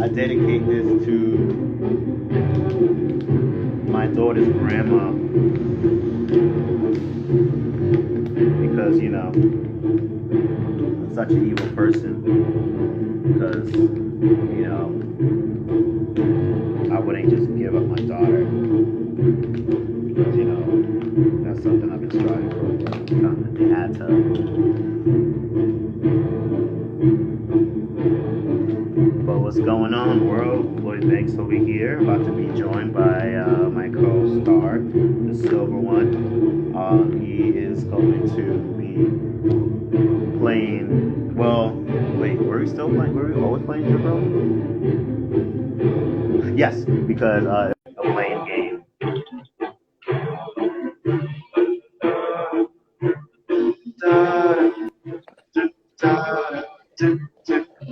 I dedicate this to my daughter's grandma because, you know, I'm such an evil person because, you know, I wouldn't just give up my daughter because, you know, that's something I've been striving for a long time and they had to. But what's going on, world? Lloyd Banks over here, about to be joined by my co-star, the silver one. He is going to be playing. Well, wait, were we still playing? Were we always playing Jabro? Yes, because a playing game.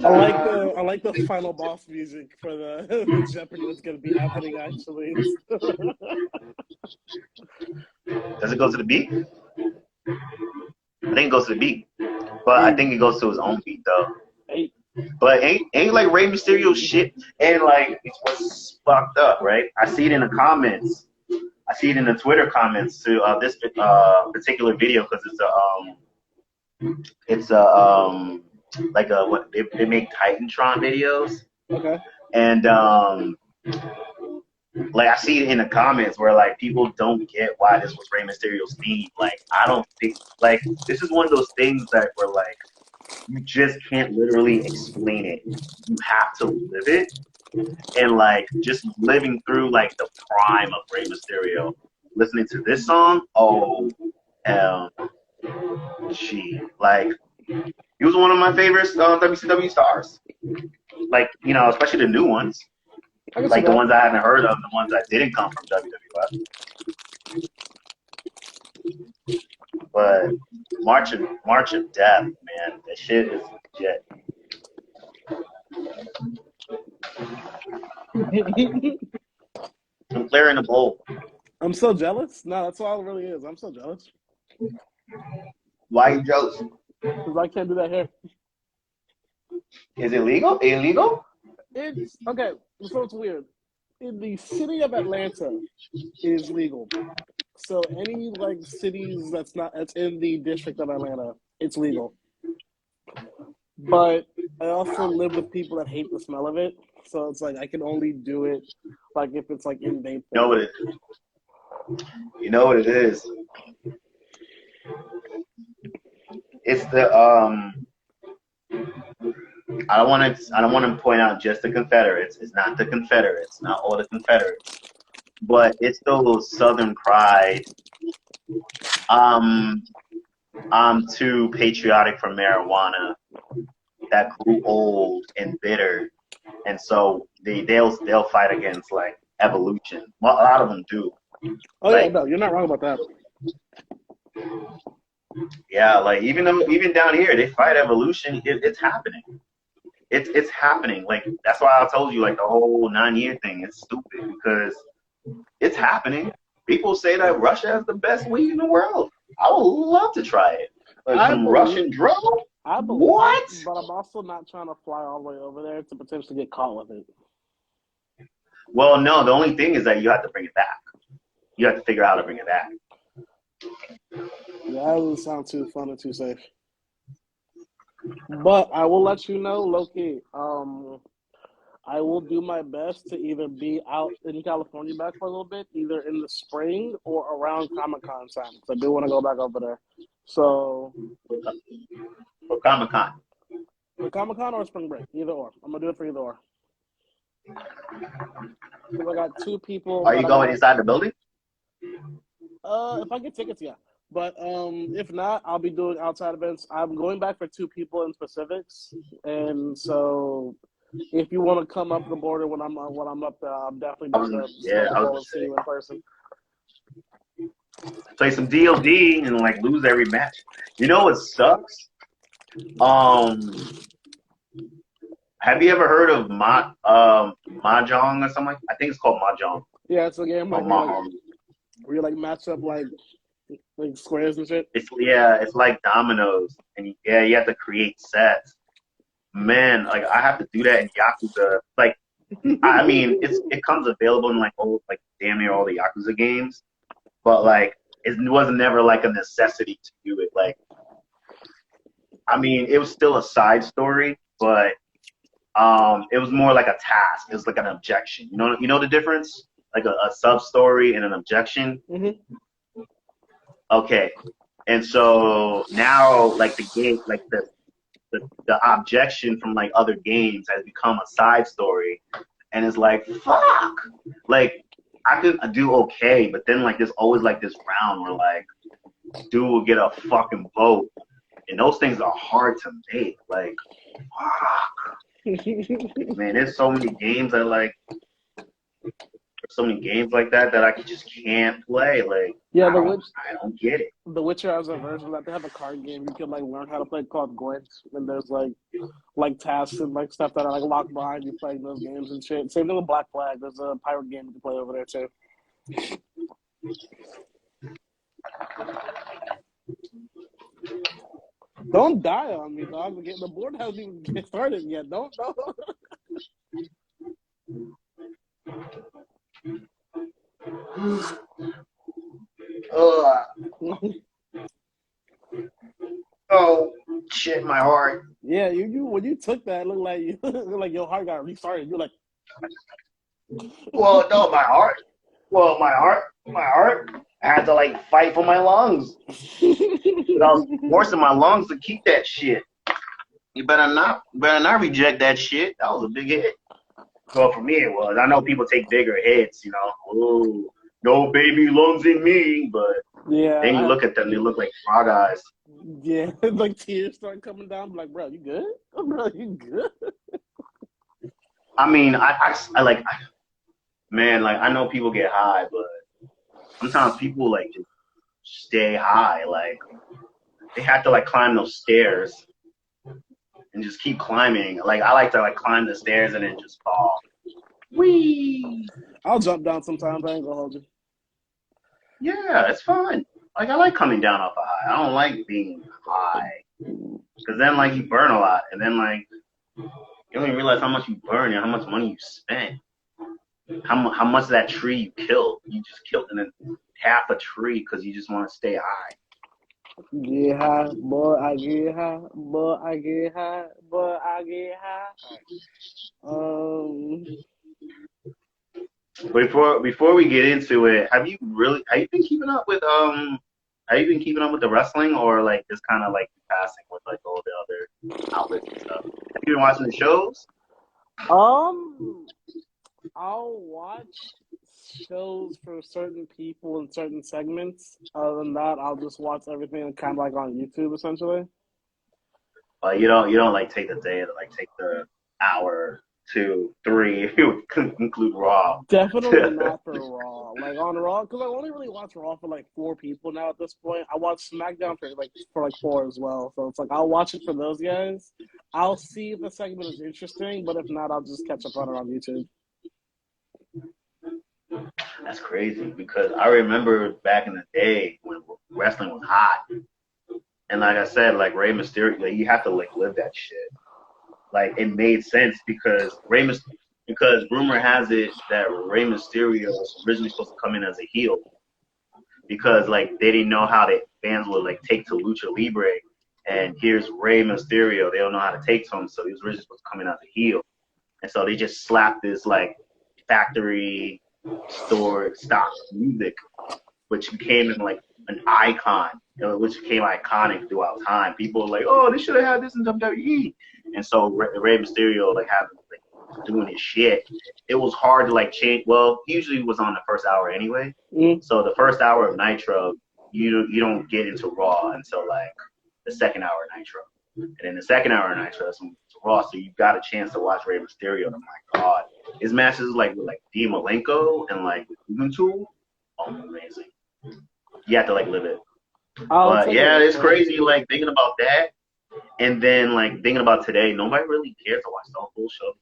I like the final boss music for the Jeopardy that's going to be happening. Actually, Does it go to the beat? I think it goes to the beat, but I think it goes to his own beat though. But ain't like Rey Mysterio shit, and like it's what's fucked up, right? I see it in the comments. I see it in the Twitter comments to this particular video because it's like what they make Titantron videos. Okay. And like I see it in the comments where like people don't get why this was Rey Mysterio's theme. Like I don't think like this is one of those things that were like you just can't literally explain it. You have to live it. And like just living through like the prime of Rey Mysterio, listening to this song, OMG. Like he was one of my favorite WCW stars. Like, you know, especially the new ones. Like the ones I haven't heard of, the ones that didn't come from WWF. But March of Death, man, that shit is legit. I'm clearing the bowl. I'm so jealous. No, that's all it really is. I'm so jealous. Why are you jealous? Because I can't do that here. Is it legal? Illegal? It's okay. So it's weird. In the city of Atlanta, it is legal. So any like cities that's in the district of Atlanta, it's legal. But I also live with people that hate the smell of it. So it's like I can only do it like if it's like in vape. You know what it is? You know what it is? It's the I don't want to point out just the Confederates. It's not the Confederates, not all the Confederates, but it's those Southern pride. I'm too patriotic for marijuana that grew old and bitter, and so they'll fight against like evolution. Well, a lot of them do. Oh like, yeah, no, you're not wrong about that. Yeah, like even down here they fight evolution. It's happening. It's happening. Like that's why I told you like the whole 9-year thing is stupid because it's happening. People say that Russia has the best weed in the world. I would love to try it. Like I some believe Russian dro? I believe it, What? but I'm also not trying to fly all the way over there to potentially get caught with it. Well, no. The only thing is that you have to bring it back. You have to figure out how to bring it back. Yeah, that doesn't sound too fun or too safe. But I will let you know, low key. I will do my best to either be out in California back for a little bit, either in the spring or around Comic-Con time. Because I do want to go back over there. So, For Comic Con. for Comic-Con or spring break, either or. I'm gonna do it for either or. Because I got two people Are that you I going got. inside the building? If I get tickets, yeah. But if not, I'll be doing outside events. I'm going back for two people in specifics, and so if you want to come up the border when I'm up there, I'm definitely down to Yeah, smoke a I was bowl gonna and see you in person. say play some DOD and like lose every match. You know what sucks? Um, have you ever heard of mahjong or something? I think it's called mahjong. Yeah, it's a game Or like where you like match up like squares and shit. it's like dominoes, and you have to create sets. Man, like I have to do that in Yakuza. Like I mean, it comes available in like damn near all the Yakuza games, but like it was never like a necessity to do it. Like I mean, it was still a side story, but it was more like a task. It was like an objection. You know the difference? Like a sub story and an objection. Mm-hmm. Okay, and so now like the game, like the objection from like other games has become a side story, and it's like fuck, like I could do okay, but then like there's always like this round where like dude will get a fucking vote, and those things are hard to make. Like fuck, man, there's so many games like that I just can't play. Like Yeah, I don't get it. The Witcher has a version of that. They have a card game you can like learn how to play called Gwent, and there's like tasks and like stuff that are like locked behind you playing those games and shit. Same thing with Black Flag. There's a pirate game you can play over there too. Don't die on me, dog. The board hasn't even get started yet. Don't. Oh shit, my heart. Yeah, you when you took that, it looked like your heart got restarted. You're like, Well, no, my heart. Well, my heart. I had to like fight for my lungs. But I was forcing my lungs to keep that shit. You better not reject that shit. That was a big hit. Well, for me it was. I know people take bigger hits, you know. Ooh, no baby lungs in me, but yeah. then you look at them, they look like frog eyes. Yeah, like tears start coming down. I'm like, bro, you good? Bro, you good? I mean, man, like I know people get high, but sometimes people like just stay high. Like they have to like climb those stairs and just keep climbing. Like I like to like climb the stairs and then just fall. Whee! I'll jump down sometimes. I ain't gonna hold you. Yeah, it's fun. Like I like coming down off a high. I don't like being high because then like you burn a lot, and then like you don't even realize how much you burn and how much money you spent. How much of that tree you killed? You just killed and then half a tree because you just want to stay high. Get high, boy, I get high, boy, I get high, boy, I get high. Before we get into it, have you been keeping up with the wrestling, or like just kind of like passing with like all the other outlets and stuff? Have you been watching the shows? I'll watch shows for certain people in certain segments. Other than that, I'll just watch everything kind of like on YouTube, essentially. You don't like take the day to like take the hour, 2, 3 if you include Raw. Definitely not for Raw. Like on Raw, because I only really watch Raw for like 4 people now at this point. I watch SmackDown for like 4 as well. So it's like I'll watch it for those guys. I'll see if the segment is interesting, but if not, I'll just catch up on it on YouTube. That's crazy because I remember back in the day when wrestling was hot, and like I said, like Rey Mysterio, like, you have to like live that shit. Like it made sense because because rumor has it that Rey Mysterio was originally supposed to come in as a heel because like they didn't know how the fans would like take to Lucha Libre, and here's Rey Mysterio, they don't know how to take to him, so he was originally supposed to come in as a heel, and so they just slapped this like factory store stock music, which became like an icon, which became iconic throughout time. People were like, "Oh, they should have had this in WWE," and so Rey Mysterio like having like doing his shit. It was hard to like change. Well, he usually was on the first hour anyway, so the first hour of Nitro, you don't get into Raw until like the second hour of Nitro, and then the second hour of Nitro that's when it's Raw. So you got a chance to watch Rey Mysterio. And I'm like, God, his matches like with like Dean Malenko and like Ubuntu, oh, amazing. You have to like live it. I'll But take yeah, it. it's crazy like thinking about that, and then like thinking about today. Nobody really cares to watch the whole show.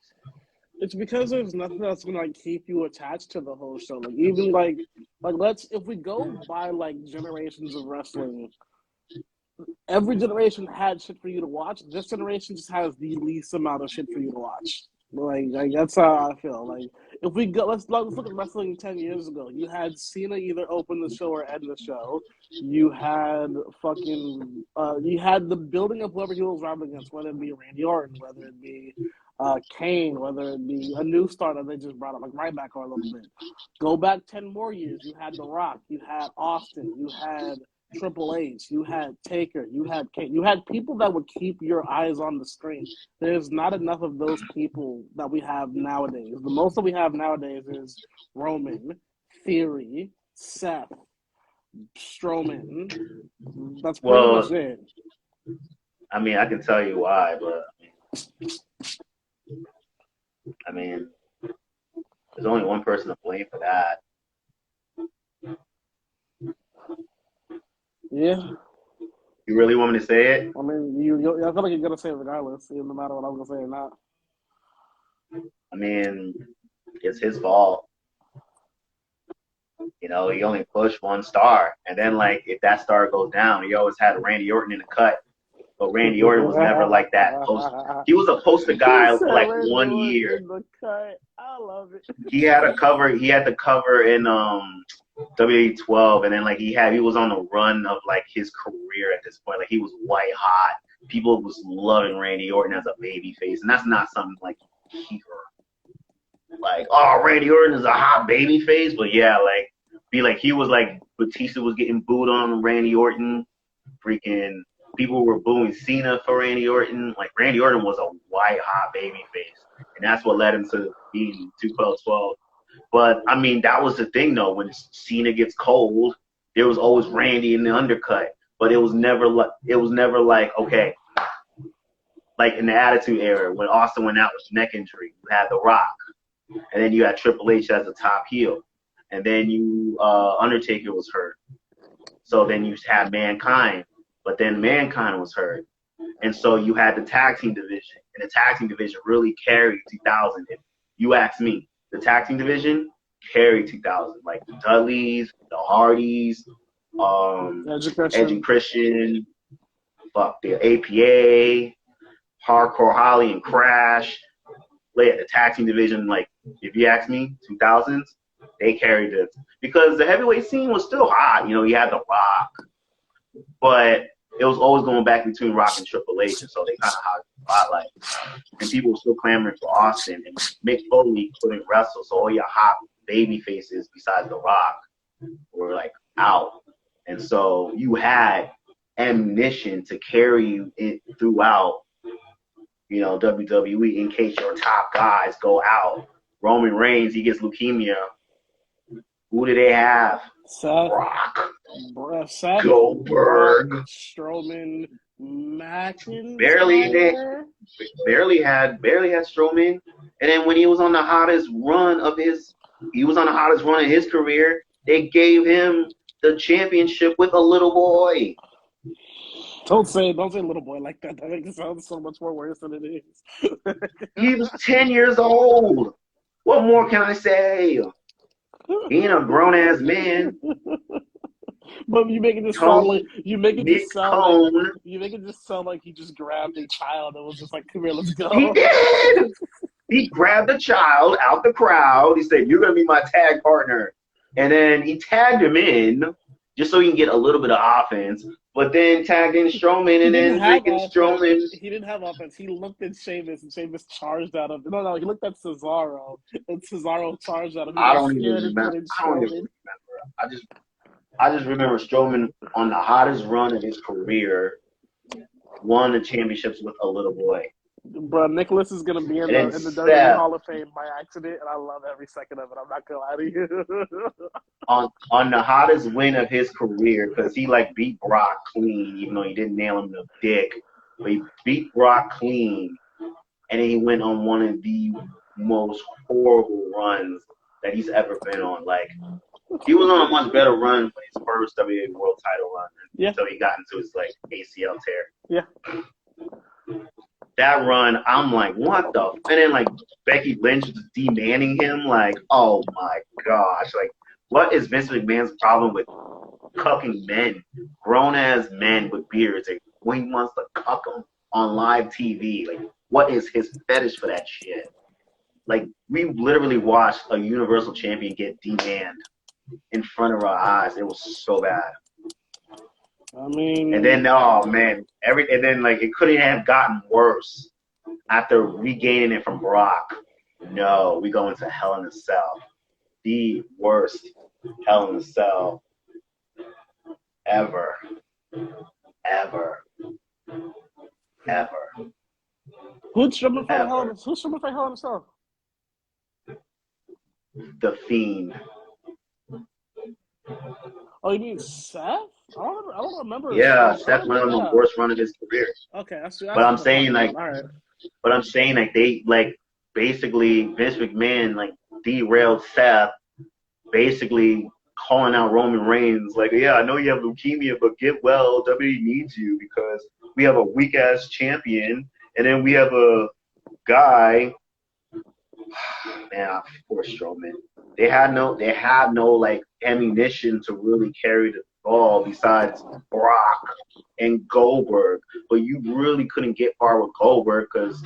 It's because there's nothing that's gonna like keep you attached to the whole show. Like even like let's if we go by like generations of wrestling, every generation had shit for you to watch. This generation just has the least amount of shit for you to watch. Like that's how I feel. Like if we go, let's look at wrestling 10 years ago. You had Cena either open the show or end the show. You had you had the building of whoever he was rapping against, whether it be Randy Orton, whether it be Kane, whether it be a new star that they just brought up, like Ryback or a little bit. Go back 10 more years. You had The Rock. You had Austin. You had Triple H, you had Taker, you had Kane, you had people that would keep your eyes on the screen. There's not enough of those people that we have nowadays. The most that we have nowadays is Roman, Theory, Seth, Strowman. That's pretty much Well, it. I mean, I can tell you why, but I mean, there's only one person to blame for that. Yeah, You really want me to say it? I mean, I feel like you're gonna say it regardless, no matter what I'm gonna say or not. I mean, it's his fault. You know, he only pushed one star, and then like if that star goes down, he always had Randy Orton in the cut. But Randy Orton was never like that. He was a poster He guy said for like Randy one Orton year. in the cut. I love it. He had a cover. He had the cover in WWE 12, and then like he was on the run of like his career at this point. Like he was white hot. People was loving Randy Orton as a baby face, and that's not something like he heard. Like, oh, Randy Orton is a hot baby face, but yeah, like be like he was like Batista was getting booed on Randy Orton. Freaking people were booing Cena for Randy Orton. Like Randy Orton was a white hot baby face, and that's what led him to being 212. But I mean, that was the thing though. When Cena gets cold, there was always Randy in the undercut. But it was never like okay, like in the Attitude Era when Austin went out with neck injury, you had The Rock, and then you had Triple H as the top heel, and then you Undertaker was hurt. So then you had Mankind, but then Mankind was hurt, and so you had the tag team division, and the tag team division really carried 2000. If you ask me, the tag team division carried 2000, like the Dudleys, the Hardys, Edge and Christian, fuck the APA, Hardcore Holly and Crash. Like the tag team division, like if you ask me, 2000s, they carried it because the heavyweight scene was still hot. You know, you had The Rock, but it was always going back between Rock and Triple H, and so they kind of hogged the spotlight. And people were still clamoring for Austin, and Mick Foley couldn't wrestle, so all your hot baby faces besides The Rock were like out. And so you had ammunition to carry you throughout, you know, WWE in case your top guys go out. Roman Reigns, he gets leukemia. Who do they have? Seth, Rock, Seth, Goldberg. Rock, Strowman, Barely McIntyre. barely had Strowman. And then when he was on the hottest run of his career, they gave him the championship with a little boy. Don't say little boy like that. That makes it sound so much more worse than it is. He was 10 years old. What more can I say? Being a grown ass man, But you make it just sound like Tony Cone, he just grabbed a child and was just like, "Come here, let's he go." did. He grabbed the child out the crowd. He said, "You're gonna be my tag partner," and then he tagged him in just so he can get a little bit of offense. But then tagged in Strowman, and then freaking Strowman. He didn't have offense. He looked at Sheamus, and Sheamus charged at him. No, he looked at Cesaro, and Cesaro charged at him. He I was don't even scared and remember. put in I don't even Strowman. remember. I just remember Strowman on the hottest run of his career won the championships with a little boy. Bro, Nicholas is gonna be in And the then WWE Hall of Fame by accident, and I love every second of it. I'm not gonna lie to you. on the hottest win of his career, because he like beat Brock clean, even though he didn't nail him in the dick. But he beat Brock clean, and then he went on one of the most horrible runs that he's ever been on. Like, he was on a much better run for his first WWE World Title run until he got into his like ACL tear. Yeah. That run, I'm like, what the? And then like Becky Lynch was demanding him, like, oh my gosh, like, what is Vince McMahon's problem with cucking men, grown ass men with beards, like, when he wants to cuck them on live TV? Like, what is his fetish for that shit? Like, we literally watched a Universal Champion get demanded in front of our eyes. It was so bad. I mean, and then oh man, and then like it couldn't have gotten worse after regaining it from Brock. No, we go into Hell in a Cell, the worst Hell in a Cell ever. Who's strumming for Hell in a Cell? The Fiend. Oh, you mean Seth? I don't remember. Yeah, Seth went on the worst run of his career. Okay, I see. But I'm saying like, right. but I'm saying like they like basically Vince McMahon like derailed Seth, basically calling out Roman Reigns like, yeah, I know you have leukemia, but get well. WWE needs you because we have a weak ass champion, and then we have a guy. Man, poor Strowman. They had no like ammunition to really carry the ball besides Brock and Goldberg. But you really couldn't get far with Goldberg because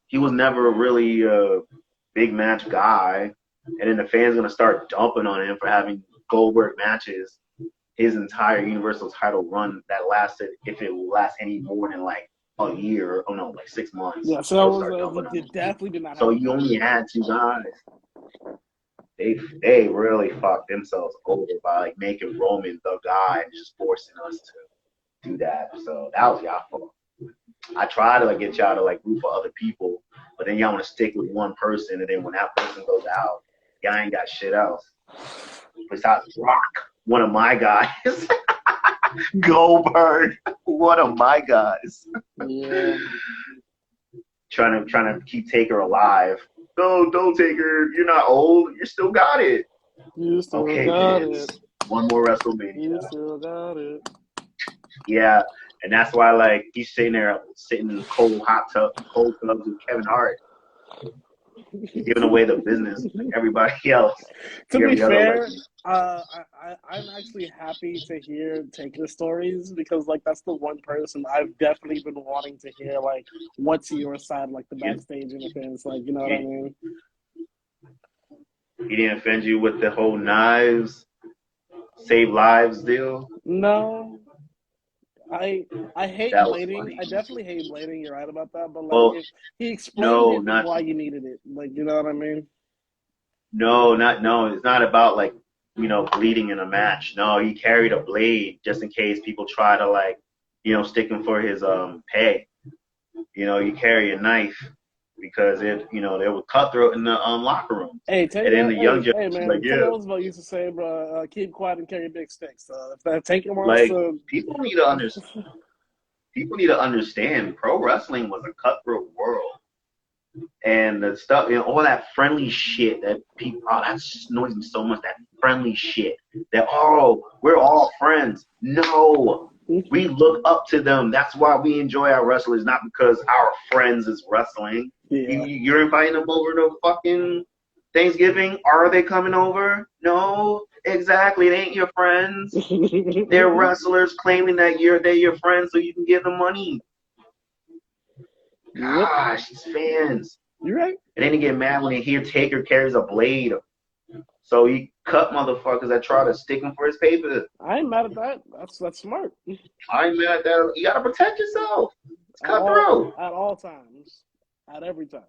he was never really a big match guy. And then the fans gonna start dumping on him for having Goldberg matches his entire Universal title run that lasted, if it will last any more than like a year, oh no, like 6 months. Yeah, so he definitely did not. So you only had two guys. They really fucked themselves over by like making Roman the guy and just forcing us to do that. So that was y'all fault. I try to like get y'all to like root for other people, but then y'all want to stick with one person, and then when that person goes out, y'all ain't got shit else. Besides Rock, one of my guys. Goldberg, one of my guys. Yeah. Trying to keep Taker alive. No, don't Taker. You're not old. You still got it. You still got it. One more WrestleMania. You still got it. Yeah, and that's why like he's sitting in cold tubs with Kevin Hart, giving away the business like everybody else. To be fair, I'm actually happy to hear Taker stories because like that's the one person I've definitely been wanting to hear like what's your side, like the backstage interference, like you know what I mean. He didn't offend you with the whole knives, save lives deal? No. I hate blading. Funny. I definitely hate blading. You're right about that. But like, if he explained why you needed it. Like, you know what I mean? No. It's not about like, bleeding in a match. No, he carried a blade just in case people try to like, stick him for his pay. You carry a knife because they were cutthroat in the locker room. Hey, man, yeah. Roosevelt used to say, bro, keep quiet and carry big sticks. If that Taker wants like, to, people need to understand. People need to understand. Pro wrestling was a cutthroat world, and the stuff, all that friendly shit that people. Oh, that just annoys me so much. That friendly shit. That we're all friends. No. We look up to them. That's why we enjoy our wrestlers, not because our friends is wrestling. Yeah. You're inviting them over to fucking Thanksgiving, are they coming over? No, exactly. They ain't your friends. They're wrestlers claiming that they're your friends so you can give them money. Yep. Gosh, these fans. You're right. And then they get mad when they hear Taker carries a blade. So he cut motherfuckers that try to stick him for his paper. I ain't mad at that. That's smart. I ain't mad at that. You gotta protect yourself. It's At cutthroat. all times. At every time.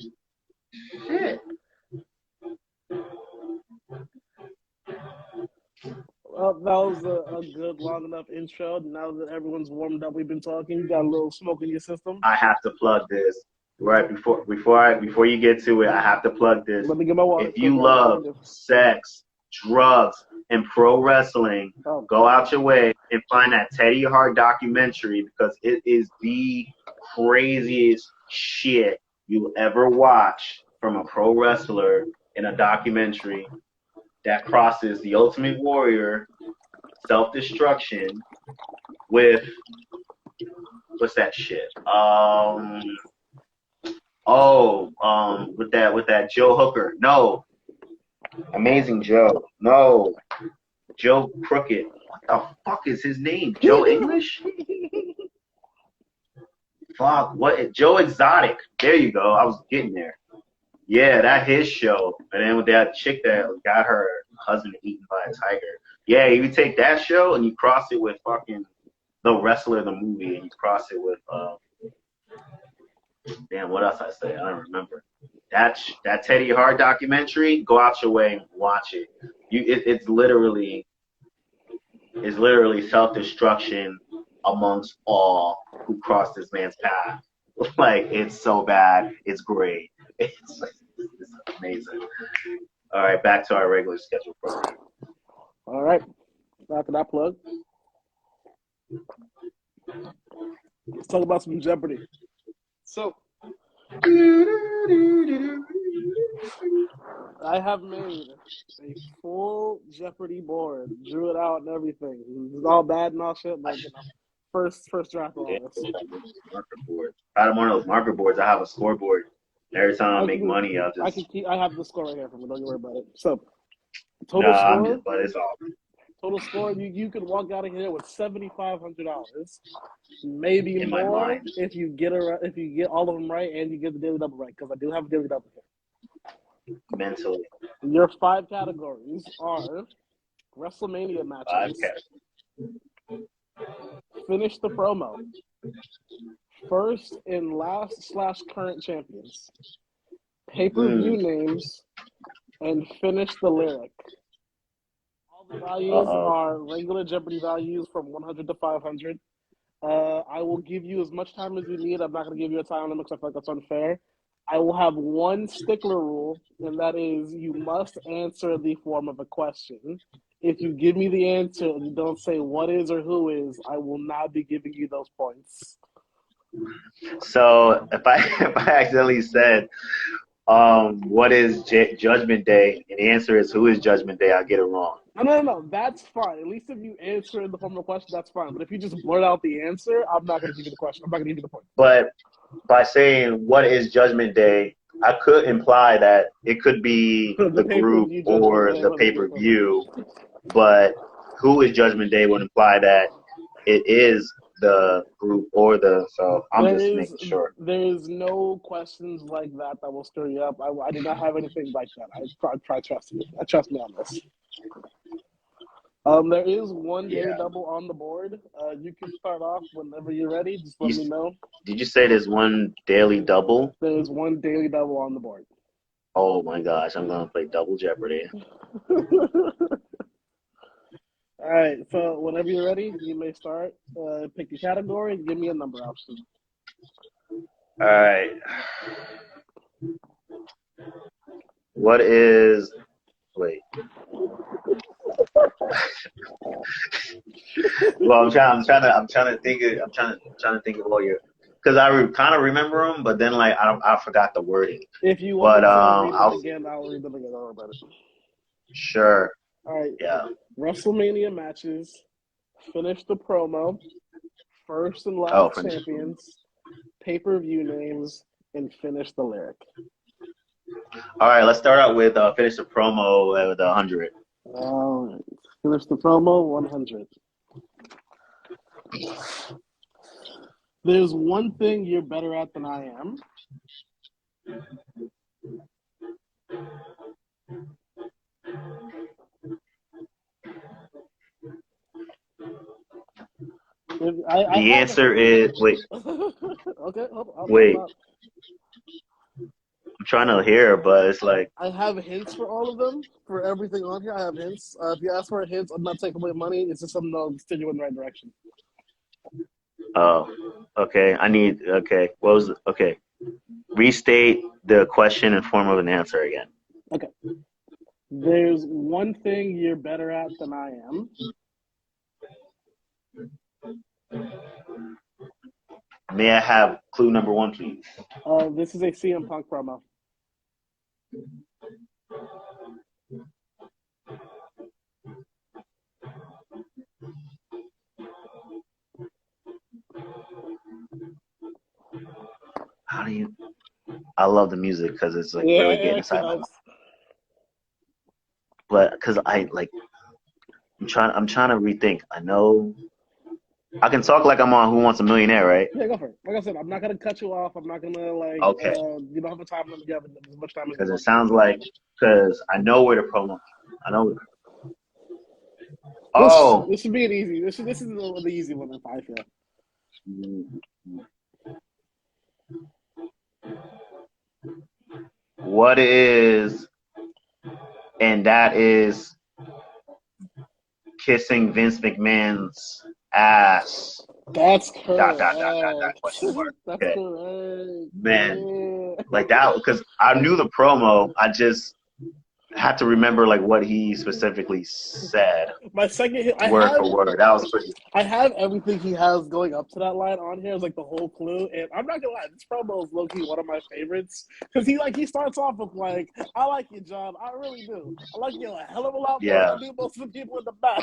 Yeah. Shit. Well, that was a good, long enough intro. Now that everyone's warmed up, we've been talking. You got a little smoke in your system. I have to plug this. Right before you get to it, I have to plug this. Let me get my water. If you love sex, drugs, and pro wrestling, go out your way and find that Teddy Hart documentary because it is the craziest shit you'll ever watch from a pro wrestler in a documentary that crosses the Ultimate Warrior, self-destruction, with what's that shit? With that Joe Hooker. No. Amazing Joe. No. Joe Crooked. What the fuck is his name? Joe English? Fuck. What? Joe Exotic. There you go. I was getting there. Yeah, that his show. And then with that chick that got her husband eaten by a tiger. Yeah, you take that show and you cross it with fucking The Wrestler, the movie, and you cross it with damn, what else I say? I don't remember. That Teddy Hart documentary, go out your way and watch it. It's literally self-destruction amongst all who cross this man's path. Like, it's so bad. It's great. It's amazing. All right, back to our regular schedule program. All right. After that plug, let's talk about some Jeopardy. So, I have made a full Jeopardy board, drew it out and everything. It's all bad and all shit, but first draft of all this. Marker board. I have one of those marker boards. I have a scoreboard. Every time I make money, I'll just. I have the score right here for me. Don't you worry about it. So, total score. But it's all. Total score. You could walk out of here with $7,500, maybe more if you get all of them right and you get the daily double right, because I do have a daily double here. Mentally. Your 5 categories are WrestleMania matches. Finish the promo. First and last / current champions. Pay-per-view names, and finish the lyric. All the values are regular Jeopardy values from 100 to 500. I will give you as much time as you need. I'm not going to give you a time limit because I feel like that's unfair. I will have one stickler rule, and that is you must answer the form of a question. If you give me the answer and you don't say what is or who is, I will not be giving you those points. So if I accidentally said, what is Judgment Day, and the answer is who is Judgment Day, I'll get it wrong. No. That's fine. At least if you answer in the form of a question, that's fine. But if you just blurt out the answer, I'm not going to give you the question. I'm not going to give you the point. But by saying what is Judgment Day, I could imply that it could be the group or the pay-per-view. But who is Judgment Day would imply that it is the group or so I'm just making sure. There is no questions like that will stir you up. I do not have anything like that. I trust you. I trust me on this. There is one daily double on the board. You can start off whenever you're ready. Just let me know. Did you say there's one daily double? There is one daily double on the board. Oh my gosh, I'm gonna play Double Jeopardy. All right, so whenever you're ready, you may start. Pick your category and give me a number option. All right. What is? Wait. Well, I'm trying to think of all your, because I kind of remember them, but then like I forgot the wording. If you want to read it again, I'll read them again. Don't worry about it. Sure. All right. Yeah. WrestleMania matches. Finish the promo. First and last champions. Pay-per-view names, and finish the lyric. All right, let's start out with finish the promo with 100. All right. Finish the promo 100. There's one thing you're better at than I am. I The have. answer is wait, Okay, hold wait. on. I'm trying to hear, but it's like, I have hints for all of them. For everything on here, I have hints. If you ask for a hint, I'm not taking away money. It's just something that'll steer you in the right direction. oh, okay. Okay. What was okay? Restate the question in form of an answer again. Okay. There's one thing you're better at than I am. May I have clue number one, please? This is a CM Punk promo. How do you? I love the music because it's like Yeah, really it getting actually inside my mind. helps. But because I like, I'm trying to rethink. I know I can talk like I'm on Who Wants a Millionaire, right? Yeah, go for it. Like I said, I'm not gonna cut you off. I'm not gonna Okay, you don't have a time limit. You have as much time as you because it want. sounds like because I know where the promo. I know. This Oh, this should be an easy. This is the easy one if I feel. what is and that is kissing Vince McMahon's ass. That's Dot correct. question mark. That's Okay, correct. man, Yeah. like that because I knew the promo. I just had to remember like what he specifically said, My second hit, word for word. That was pretty. I have everything he has going up to that line on here. It's like the whole clue, and I'm not gonna lie, this promo is low key one of my favorites because he starts off with like, "I like you, John. I really do. I like you a hell of a lot more than Yeah, I do most of the people in the back."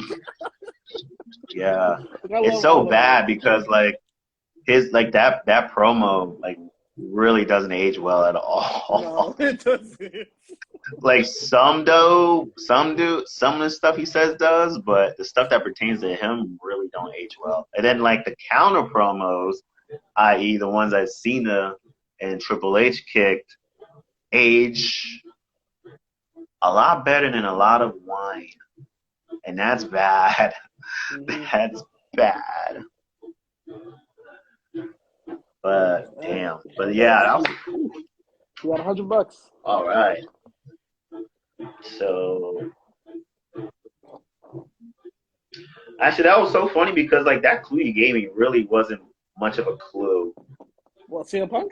yeah. Like, It's I so love that. bad because like his like that promo like really doesn't age well at all. No, it doesn't. Like some of the stuff he says does, but the stuff that pertains to him really don't age well. And then like the counter promos, i.e., the ones that Cena and Triple H kicked, age a lot better than a lot of wine, and that's bad. Mm-hmm. That's bad. But damn. But yeah, that was You got $100. all right. So actually, that was so funny because like that clue you gave me really wasn't much of a clue. Well, CM Punk.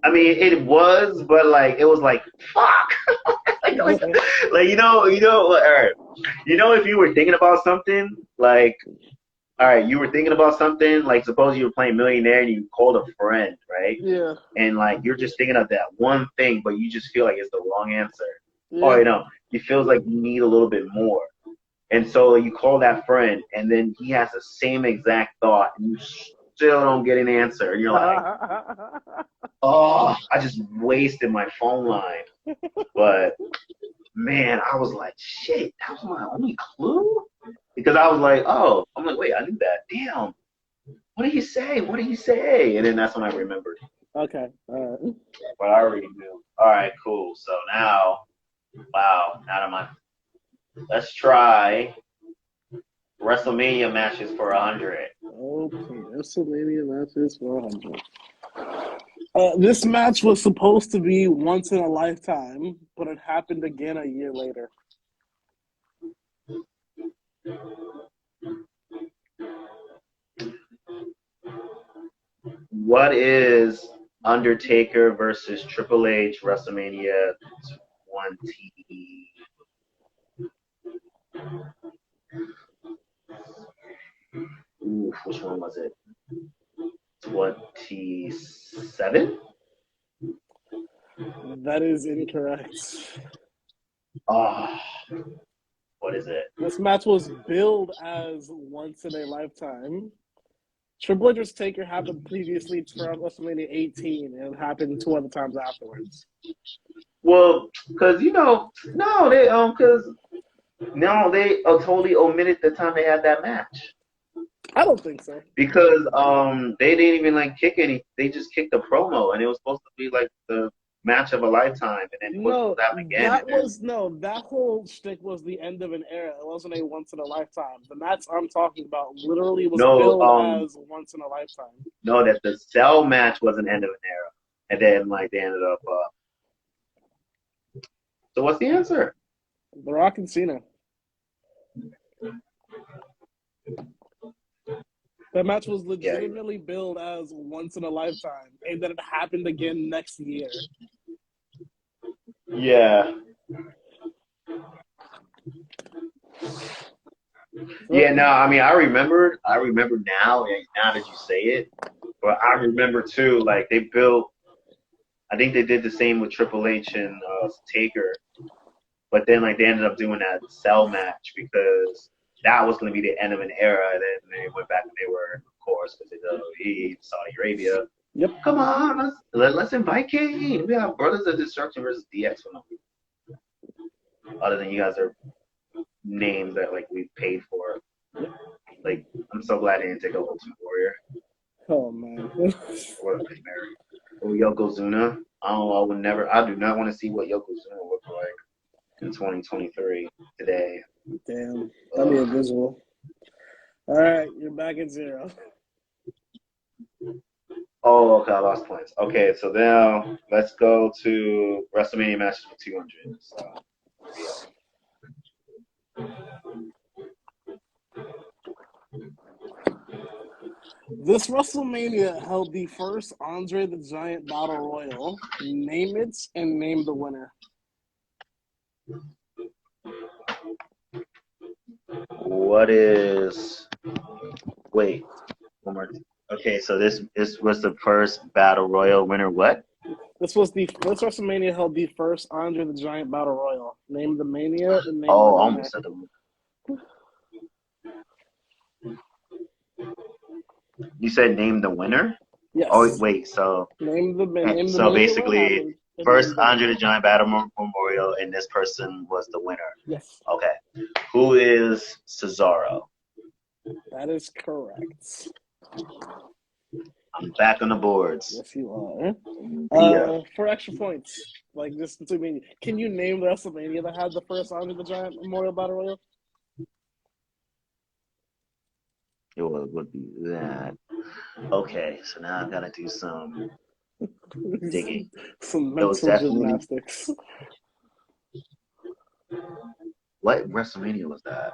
I mean, it was, but like it was like fuck, like all right, if you were thinking about something, like all right, you were thinking about something, like suppose you were playing Millionaire and you called a friend, right? Yeah. And like you're just thinking of that one thing, but you just feel like it's the wrong answer. Yeah. Or you feel like you need a little bit more. And so you call that friend, and then he has the same exact thought, and you still don't get an answer. And you're like, oh, I just wasted my phone line. But man, I was like, shit, that was my only clue? Because I was like, oh, I'm like, wait, I knew that. Damn. What did he say? What did he say? And then that's when I remembered. Okay. All right. But I already knew. All right, cool. So now, wow, now am I. Let's try WrestleMania matches for 100. Okay. WrestleMania matches for 100. This match was supposed to be once in a lifetime, but it happened again a year later. What is Undertaker versus Triple H WrestleMania 20? Ooh, which one was it? 27? That is incorrect. Oh, what is it? This match was billed as once in a lifetime, Triple H vs. Taker happened previously for WrestleMania 18, and it happened two other times afterwards. Well, because they totally omitted the time they had that match I don't think so. because they didn't even like kick any. They just kicked a promo, and it was supposed to be like the match of a lifetime, and then push No, that again. that was no. That whole shtick was the end of an era. It wasn't a once in a lifetime. The match I'm talking about literally was No, billed as once in a lifetime. no, that the Cell match was an end of an era, and then like they ended up. So what's the answer? The Rock and Cena. That match was legitimately billed as once in a lifetime, and then it happened again next year. Yeah. Yeah, no, I mean, I remember now that you say it, but I remember too, like they built, I think they did the same with Triple H and Taker, but then like they ended up doing that Cell match because that was going to be the end of an era, and then they went back and they were, of course, because they WWE, Saudi Arabia. Yep. Come on, let's invite Kane. We have Brothers of Destruction versus DX for no reason. Other than you guys are names that like we paid for. Like, I'm so glad they didn't take over Ultimate Warrior. Oh man. Or Yokozuna. I do not want to see what Yokozuna looks like in 2023 today. Damn. That'd be a visual. All right, you're back at 0. Oh, okay, I lost points. Okay, so now let's go to WrestleMania matches for 200. So, This WrestleMania held the first Andre the Giant Battle Royal. Name it and name the winner. what is? Wait, one more. Okay, so this was the first Battle Royal winner. What? This WrestleMania held the first Andre the Giant Battle Royal. Name the Mania and name the winner. Almost said the. You said name the winner? Yes. Oh wait, so name the so Mania basically first Andre the Giant Battle Memorial, and this person was the winner. Yes. Okay, who is Cesaro? That is correct. I'm back on the boards. Yes, you are. For extra points, like this between me, can you name the WrestleMania that had the first Andre the Giant Memorial Battle Royal? It would be that. Okay, so now I gotta do some digging. Some mental gymnastics. What WrestleMania was that?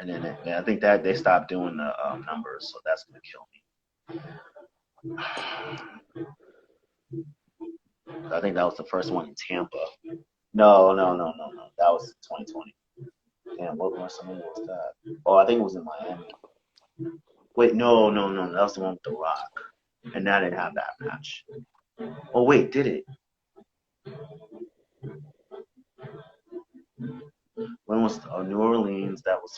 And then I think that they stopped doing the numbers, so that's gonna kill me. I think that was the first one in Tampa. No. That was 2020. Damn, what WrestleMania was that? Oh, I think it was in Miami. Wait, no. That was the one with The Rock. And that didn't have that match. Oh, wait, did it? When was New Orleans? That was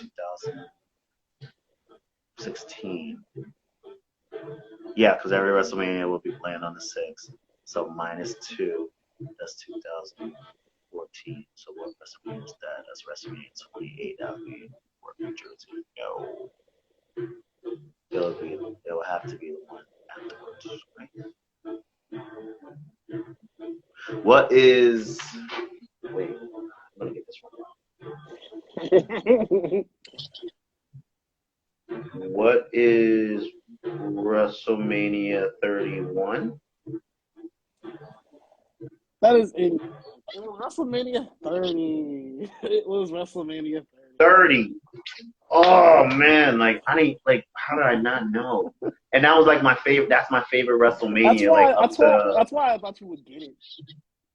2016. Yeah, because every WrestleMania will be playing on the 6th. So -2. That's 2014. So what WrestleMania is that? That's WrestleMania 28. That would be New Jersey. No. It will have to be the one afterwards, right? What is? Wait, I'm gonna get this one. What is WrestleMania 31? That is in WrestleMania 30. It was WrestleMania 30. Oh man, like I didn't like. How did I not know? And that was like my favorite. That's my favorite WrestleMania. That's why I thought you would get it.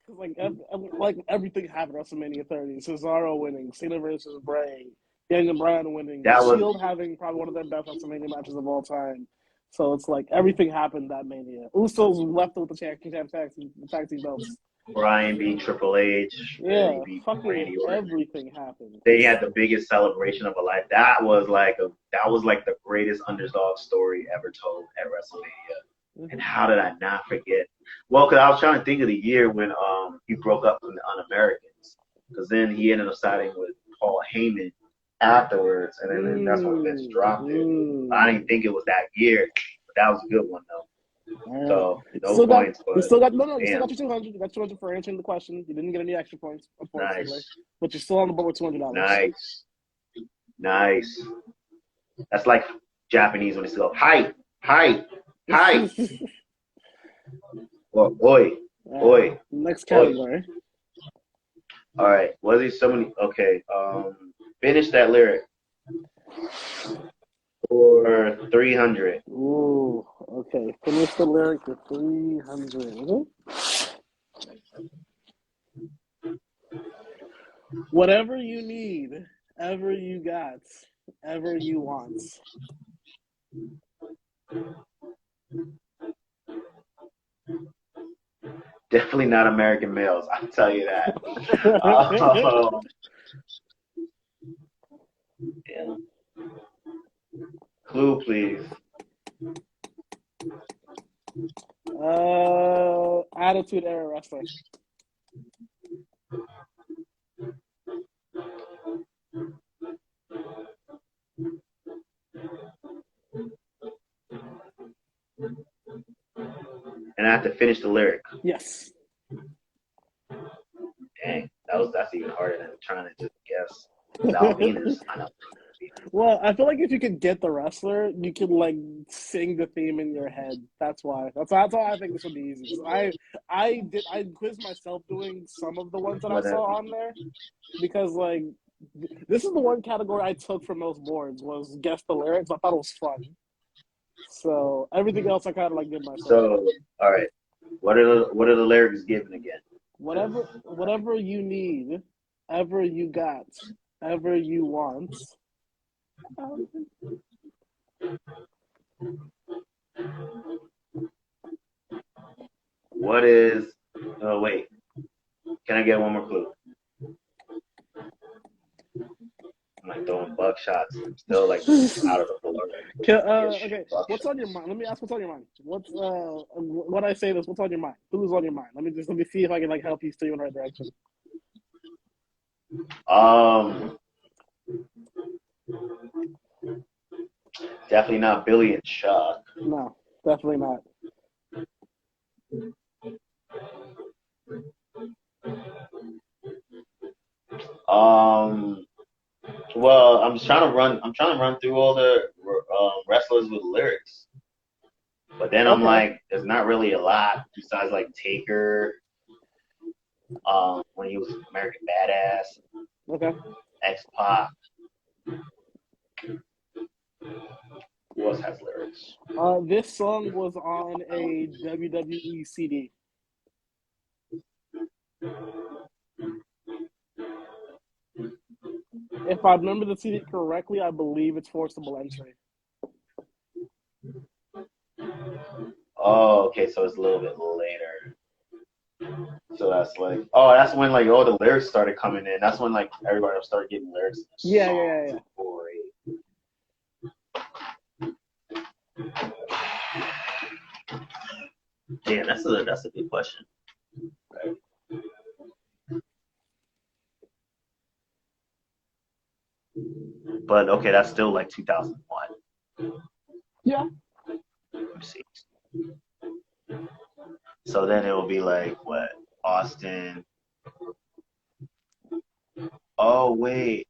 Like everything happened at WrestleMania 30. Cesaro winning, Cena versus Bray, Daniel Bryan winning, The Shield having probably one of their best WrestleMania matches of all time. So it's like everything happened that Mania. Usos left with the tag team belts. Brian beat Triple H, and he Yeah, beat fucking Randy Orton. everything happened. They had the biggest celebration of a life. That was like the greatest underdog story ever told at WrestleMania. And Mhm. how did I not forget? Well, because I was trying to think of the year when he broke up from the Un-Americans, because then he ended up siding with Paul Heyman afterwards, and then that's when Vince dropped it. I didn't think it was that year, but that was a good one though. All right. So no points, You but still got no, no. You still got damn, your 200. You got 200 for answering the question. You didn't get any extra points, unfortunately, nice, but you're still on the board with $200. nice, nice. That's like Japanese when they go hi, hi, hi, or oi, oi, Next oi. category. All right. Was he so many? Okay. Finish that lyric for 300. Ooh, okay. Finish the lyric for 300. Whatever you need, ever you got, ever you want. Definitely not American males. I'll tell you that. Yeah. Clue, please. Attitude Era wrestler. And I have to finish the lyric. Yes. Dang, that's even harder than trying to just guess. Val Venus. I know. Well, I feel like if you could get the wrestler, you could like sing the theme in your head. That's why. That's why I think this would be easy. So I quizzed myself doing some of the ones that I Whatever. saw on there because like this is the one category I took from those boards was guess the lyrics. I thought it was fun. So everything else I kind of like did myself. So, all right. What are the lyrics given again? Whatever you need, ever you got, ever you want. What is? Oh wait. Can I get one more clue? I'm like throwing buck shots. I'm still like out of the blur. Okay, what's on your mind? Let me ask what's on your mind. When I say this, what's on your mind? Who's on your mind? Let me see if I can like help you steer you in the right direction. Definitely not Billy and Chuck. No, definitely not. Um, well, I'm trying to run. I'm trying to run through all the wrestlers with lyrics, but then I'm Okay. like, there's not really a lot besides like Taker, when he was American Badass, Okay. X Pac. Who else has lyrics? This song was on a WWE CD. If I remember the CD correctly, I believe it's Forcible Entry. Oh, okay, so it's a little bit later. So that's like, oh, that's when like all the lyrics started coming in. That's when like everybody started getting lyrics in the Yeah, song. yeah, yeah, Damn, that's a good question. Right. But okay, that's still like 2001. yeah. Let me see. So then it will be like what? Austin. Oh wait,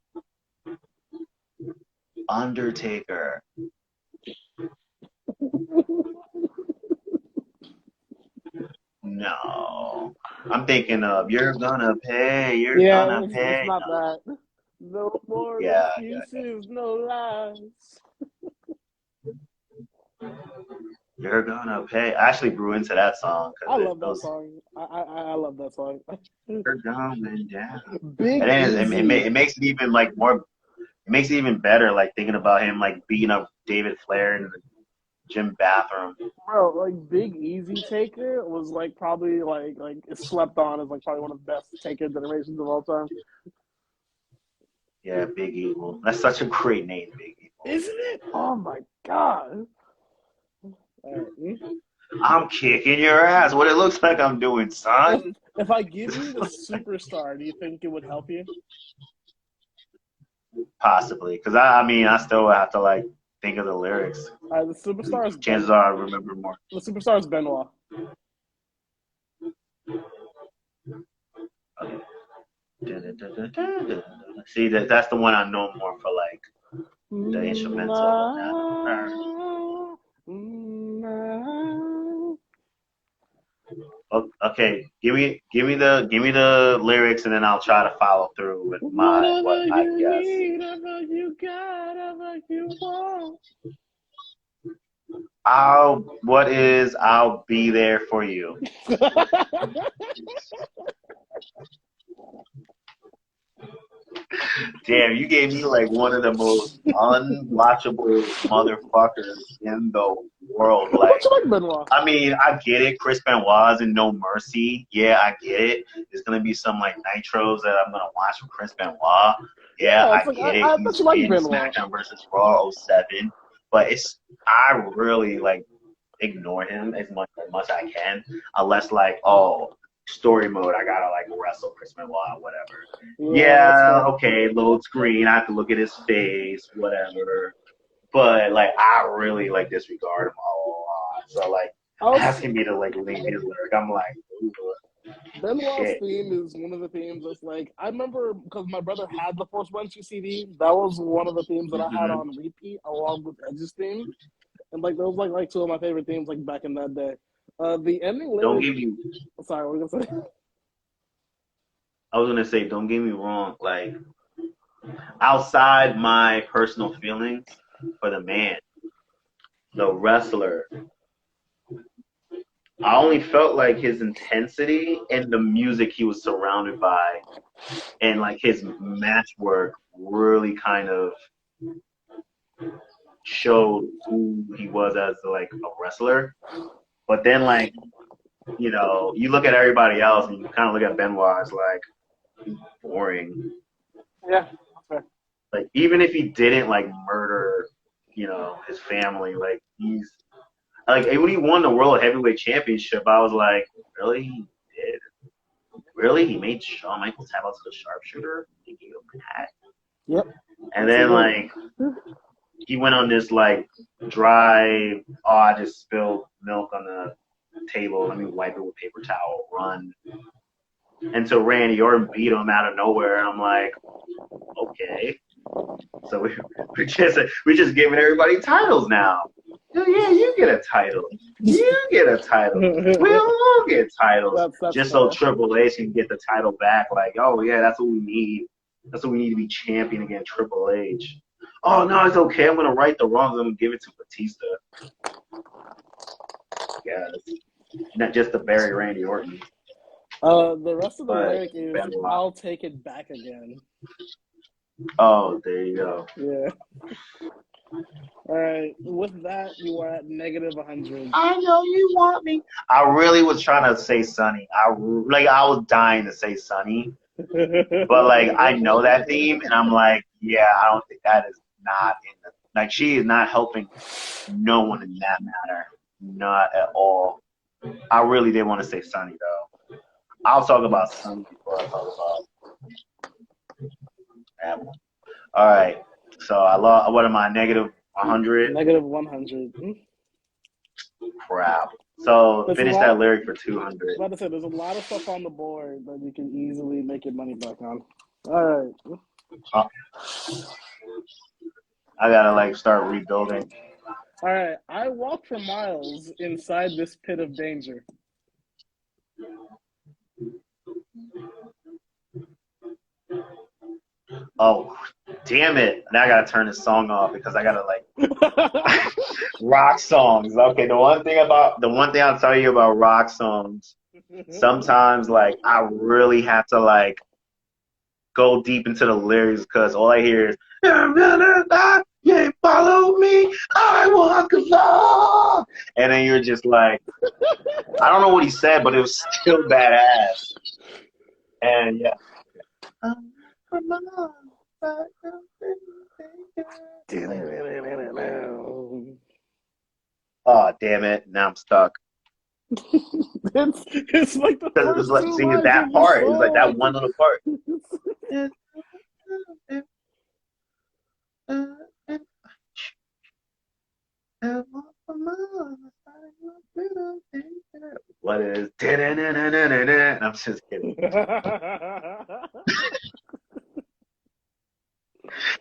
Undertaker. No, I'm thinking of you're gonna pay. You're Yeah, gonna it's pay. not No, that. No more yeah, excuses, no lies. you're gonna pay. I actually grew into that song I because it love that goes, song. I love that song. you're going down. Big And then Easy. it makes it even like more. It makes it even better, like thinking about him like beating up David Flair in the gym bathroom. Bro, like Big Easy Taker was like probably like it's slept on as like probably one of the best Taker generations of all time. Yeah, Big Evil. That's such a great name, Big Evil. Isn't it? Oh my god. All right. I'm kicking your ass. What it looks like I'm doing, son. If I give you the superstar, do you think it would help you? Possibly, because I mean, I still have to like think of the lyrics. The superstar is Chances are I remember more. The superstar is Benoit. Okay. See, that's the one I know more for, like the instrumental. Okay, give me the lyrics, and then I'll try to follow through with what I guess. Whatever you got, whatever you want. I'll be there for you. Damn, you gave me like one of the most unwatchable motherfuckers in the world. Like, Benoit? I mean, I get it. Chris Benoit's in No Mercy. Yeah, I get it. There's gonna be some like nitros that I'm gonna watch from Chris Benoit. Yeah, I get it. He's in SmackDown versus Raw 07. But I really like ignore him as much as I can, unless like, oh, story mode, I gotta like wrestle Chris Benoit, whatever. Yeah, okay, load screen, I have to look at his face, whatever. But like, I really like disregard him a lot. So like, asking me to like leave his lyric, I'm like, ooh. Benoit's theme is one of the themes that's like, I remember because my brother had the Force One CD. That was one of the themes that I had on repeat along with Edge's theme, and like those like two of my favorite themes like back in that day. The ending lyric. Don't give me. Sorry, what were you gonna say? I was gonna say, don't get me wrong. Like, outside my personal feelings for the man, the wrestler, I only felt like his intensity and the music he was surrounded by, and like his match work really kind of showed who he was as like a wrestler. But then, like, you know, you look at everybody else and you kind of look at Benoit as like boring. Yeah. Okay. Like, even if he didn't like murder, you know, his family, like he's like when he won the World Heavyweight Championship, I was like, really, he did? Really, he made Shawn Michaels tap out to the sharpshooter? He gave him that. Yep. And then like he went on this like dry, oh, I just spilled milk on the table, let me wipe it with paper towel, run. And so Randy Orton beat him out of nowhere, and I'm like, okay. So we're just giving everybody titles now. Yeah, you get a title. You get a title. We all get titles. That's just so Triple H can get the title back. Like, oh yeah, that's what we need. That's what we need to be champion against Triple H. Oh no, it's okay. I'm gonna right the wrongs. I'm gonna give it to Batista. Yes, not just to bury Randy Orton. The rest of the lyric is "I'll take it back again." Oh, there you go. Yeah. All right. With that, you are at -100. I know you want me. I really was trying to say Sunny. I was dying to say Sunny, but like I know that theme, and I'm like, yeah, I don't think that is not in the like. She is not helping no one in that matter, not at all. I really did want to say Sunny though. I'll talk about Sunny before I talk about that one. All right. So I lost. What am I? -100. -100. Crap. So finish that lyric for 200. Like I said, there's a lot of stuff on the board that you can easily make your money back on. All right. I gotta like start rebuilding. All right. I walk for miles inside this pit of danger. Oh, damn it. Now I gotta turn this song off because I gotta like rock songs. Okay, the one thing I'll tell you about rock songs, sometimes like I really have to like go deep into the lyrics because all I hear is yeah, follow me, I walk alone. And then you're just like, I don't know what he said, but it was still badass. And yeah. Oh, damn it. Now I'm stuck. It's like the Because it was first like, two see, lines that of the part, it was like that song. one little part. What is? And I'm just kidding.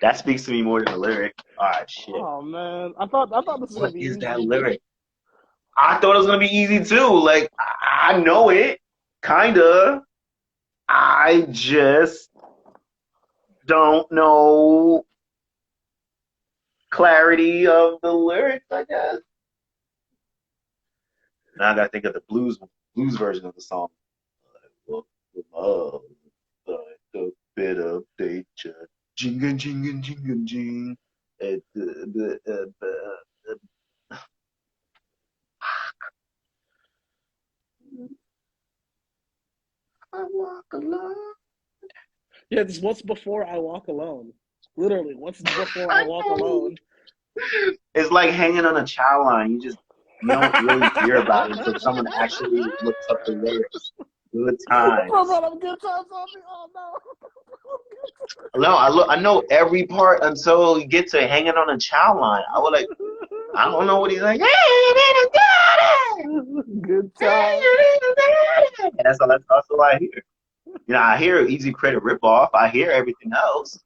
That speaks to me more than the lyric. All right, shit. Oh man, I thought this was gonna What be is that easy. lyric? I thought it was gonna be easy too. Like I know it, kinda. I just don't know clarity of the lyrics, I guess. Now I gotta think of the blues version of the song. Look for love, like a bit of nature. Jingle, jingle, jingle, jing. I walk alone. Yeah, this what's before I walk alone. Literally, what's before I I walk know. alone. It's like hanging on a child line. You don't really hear about it until someone actually looks up the lyrics. Good Bro, times. I'm good times on me. Oh no. No, I know every part until you get to hanging on a child line. I was like, I don't know what he's like. Good time. And that's all I hear. You know, I hear Easy Credit ripoff. I hear everything else.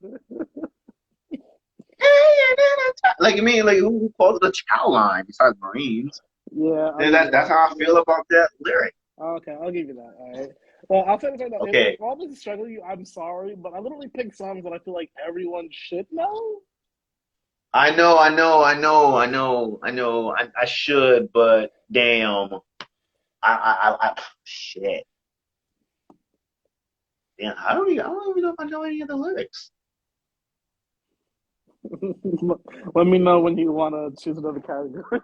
Like, I mean, like, who calls it a child line besides Marines? Yeah, I'll And give you that's that. how I feel about that lyric. Okay, I'll give you that. All right. Well, I'll tell you right now. If Okay, all this is struggling you, I'm sorry, but I literally picked songs that I feel like everyone should know. I should, but damn, shit. Damn, I don't even know if I know any of the lyrics. Let me know when you want to choose another category.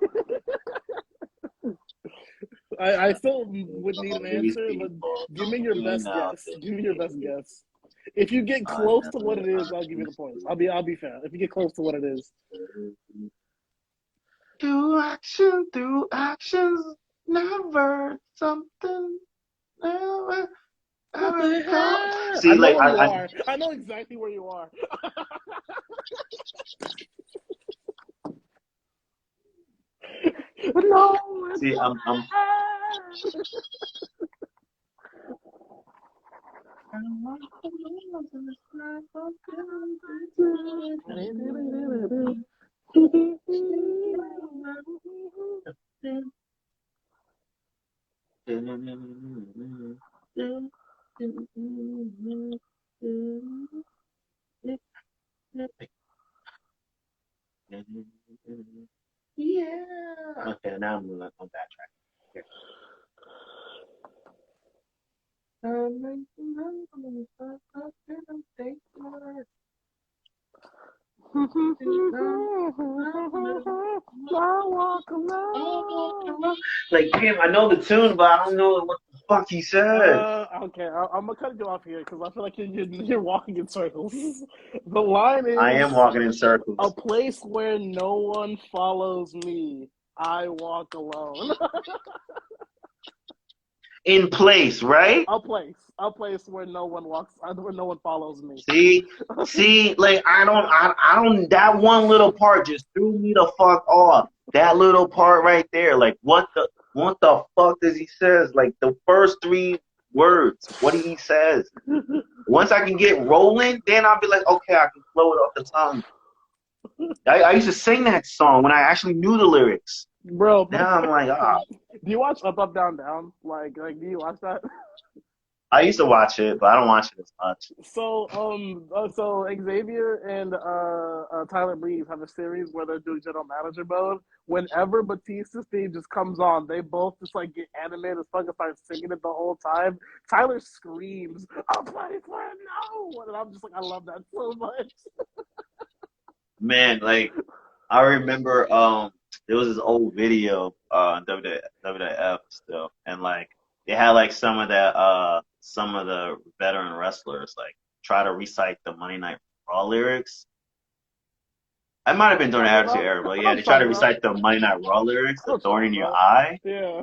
I still would need All an these answer, but people give me don't your really best know. guess. Give me your best guess. If you get I close to what never it is, I'll give you the points. I'll be fair. If you get close to what it is, do actions, never something, never, what ever the come. hell? I See, know like, where you are. I know exactly where you are. No, it's see, not. I'm. Yeah. Okay, now I'm on backtrack. Here. I walk alone. Like, damn, I know the tune, but I don't know what the fuck he said. Okay, I'm gonna cut you off here because I feel like you're walking in circles. The line I am is walking in a circles. place where no one follows me. I walk alone. In place, right? A place where no one walks, where no one follows me. See, like I don't. That one little part just threw me the fuck off. That little part right there, like what the fuck does he says? Like the first three words, what he says. Once I can get rolling, then I'll be like, okay, I can flow it off the tongue. I used to sing that song when I actually knew the lyrics. Bro, Now I'm like, ah, do you watch Up Up Down Down? Do you watch that? I used to watch it, but I don't watch it as much. So Xavier and Tyler Breeze have a series where they're doing general manager mode. Whenever Batista's theme just comes on, they both just like get animated as fuck and start singing it the whole time. Tyler screams, "I'll play for no!" And I'm just like, I love that so much. Man, like I remember there was this old video on WWF still, and like they had like some of the veteran wrestlers like try to recite the Monday Night Raw lyrics. I might have been during the Talking Attitude about? Era, but I know yeah, what they you're try to talking about. recite the Monday Night Raw lyrics, I know "The what you're Thorn in talking Your about. Eye," Yeah.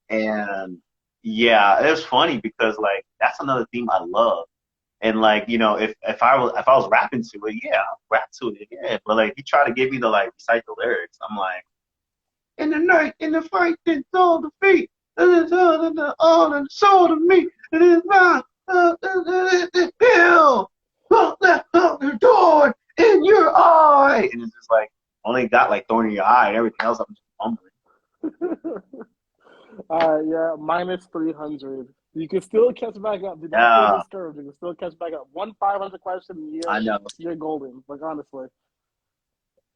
and yeah, it was funny because like that's another theme I love. And like, you know, if I was rapping to it, yeah, I'll rap to it, yeah. But like, if you try to get me to like recite the lyrics, I'm like, in the night, in the fight, it's all the feet, all and soul to me, it is my pill, the door in your eye, and it's just like only got like thorn in your eye, and everything else I'm just fumbling. Yeah, minus 300. You can still catch back up. Do not feel Yeah, discouraged. You can still catch back up. One 500 question a I year, know. you're golden. Like, honestly.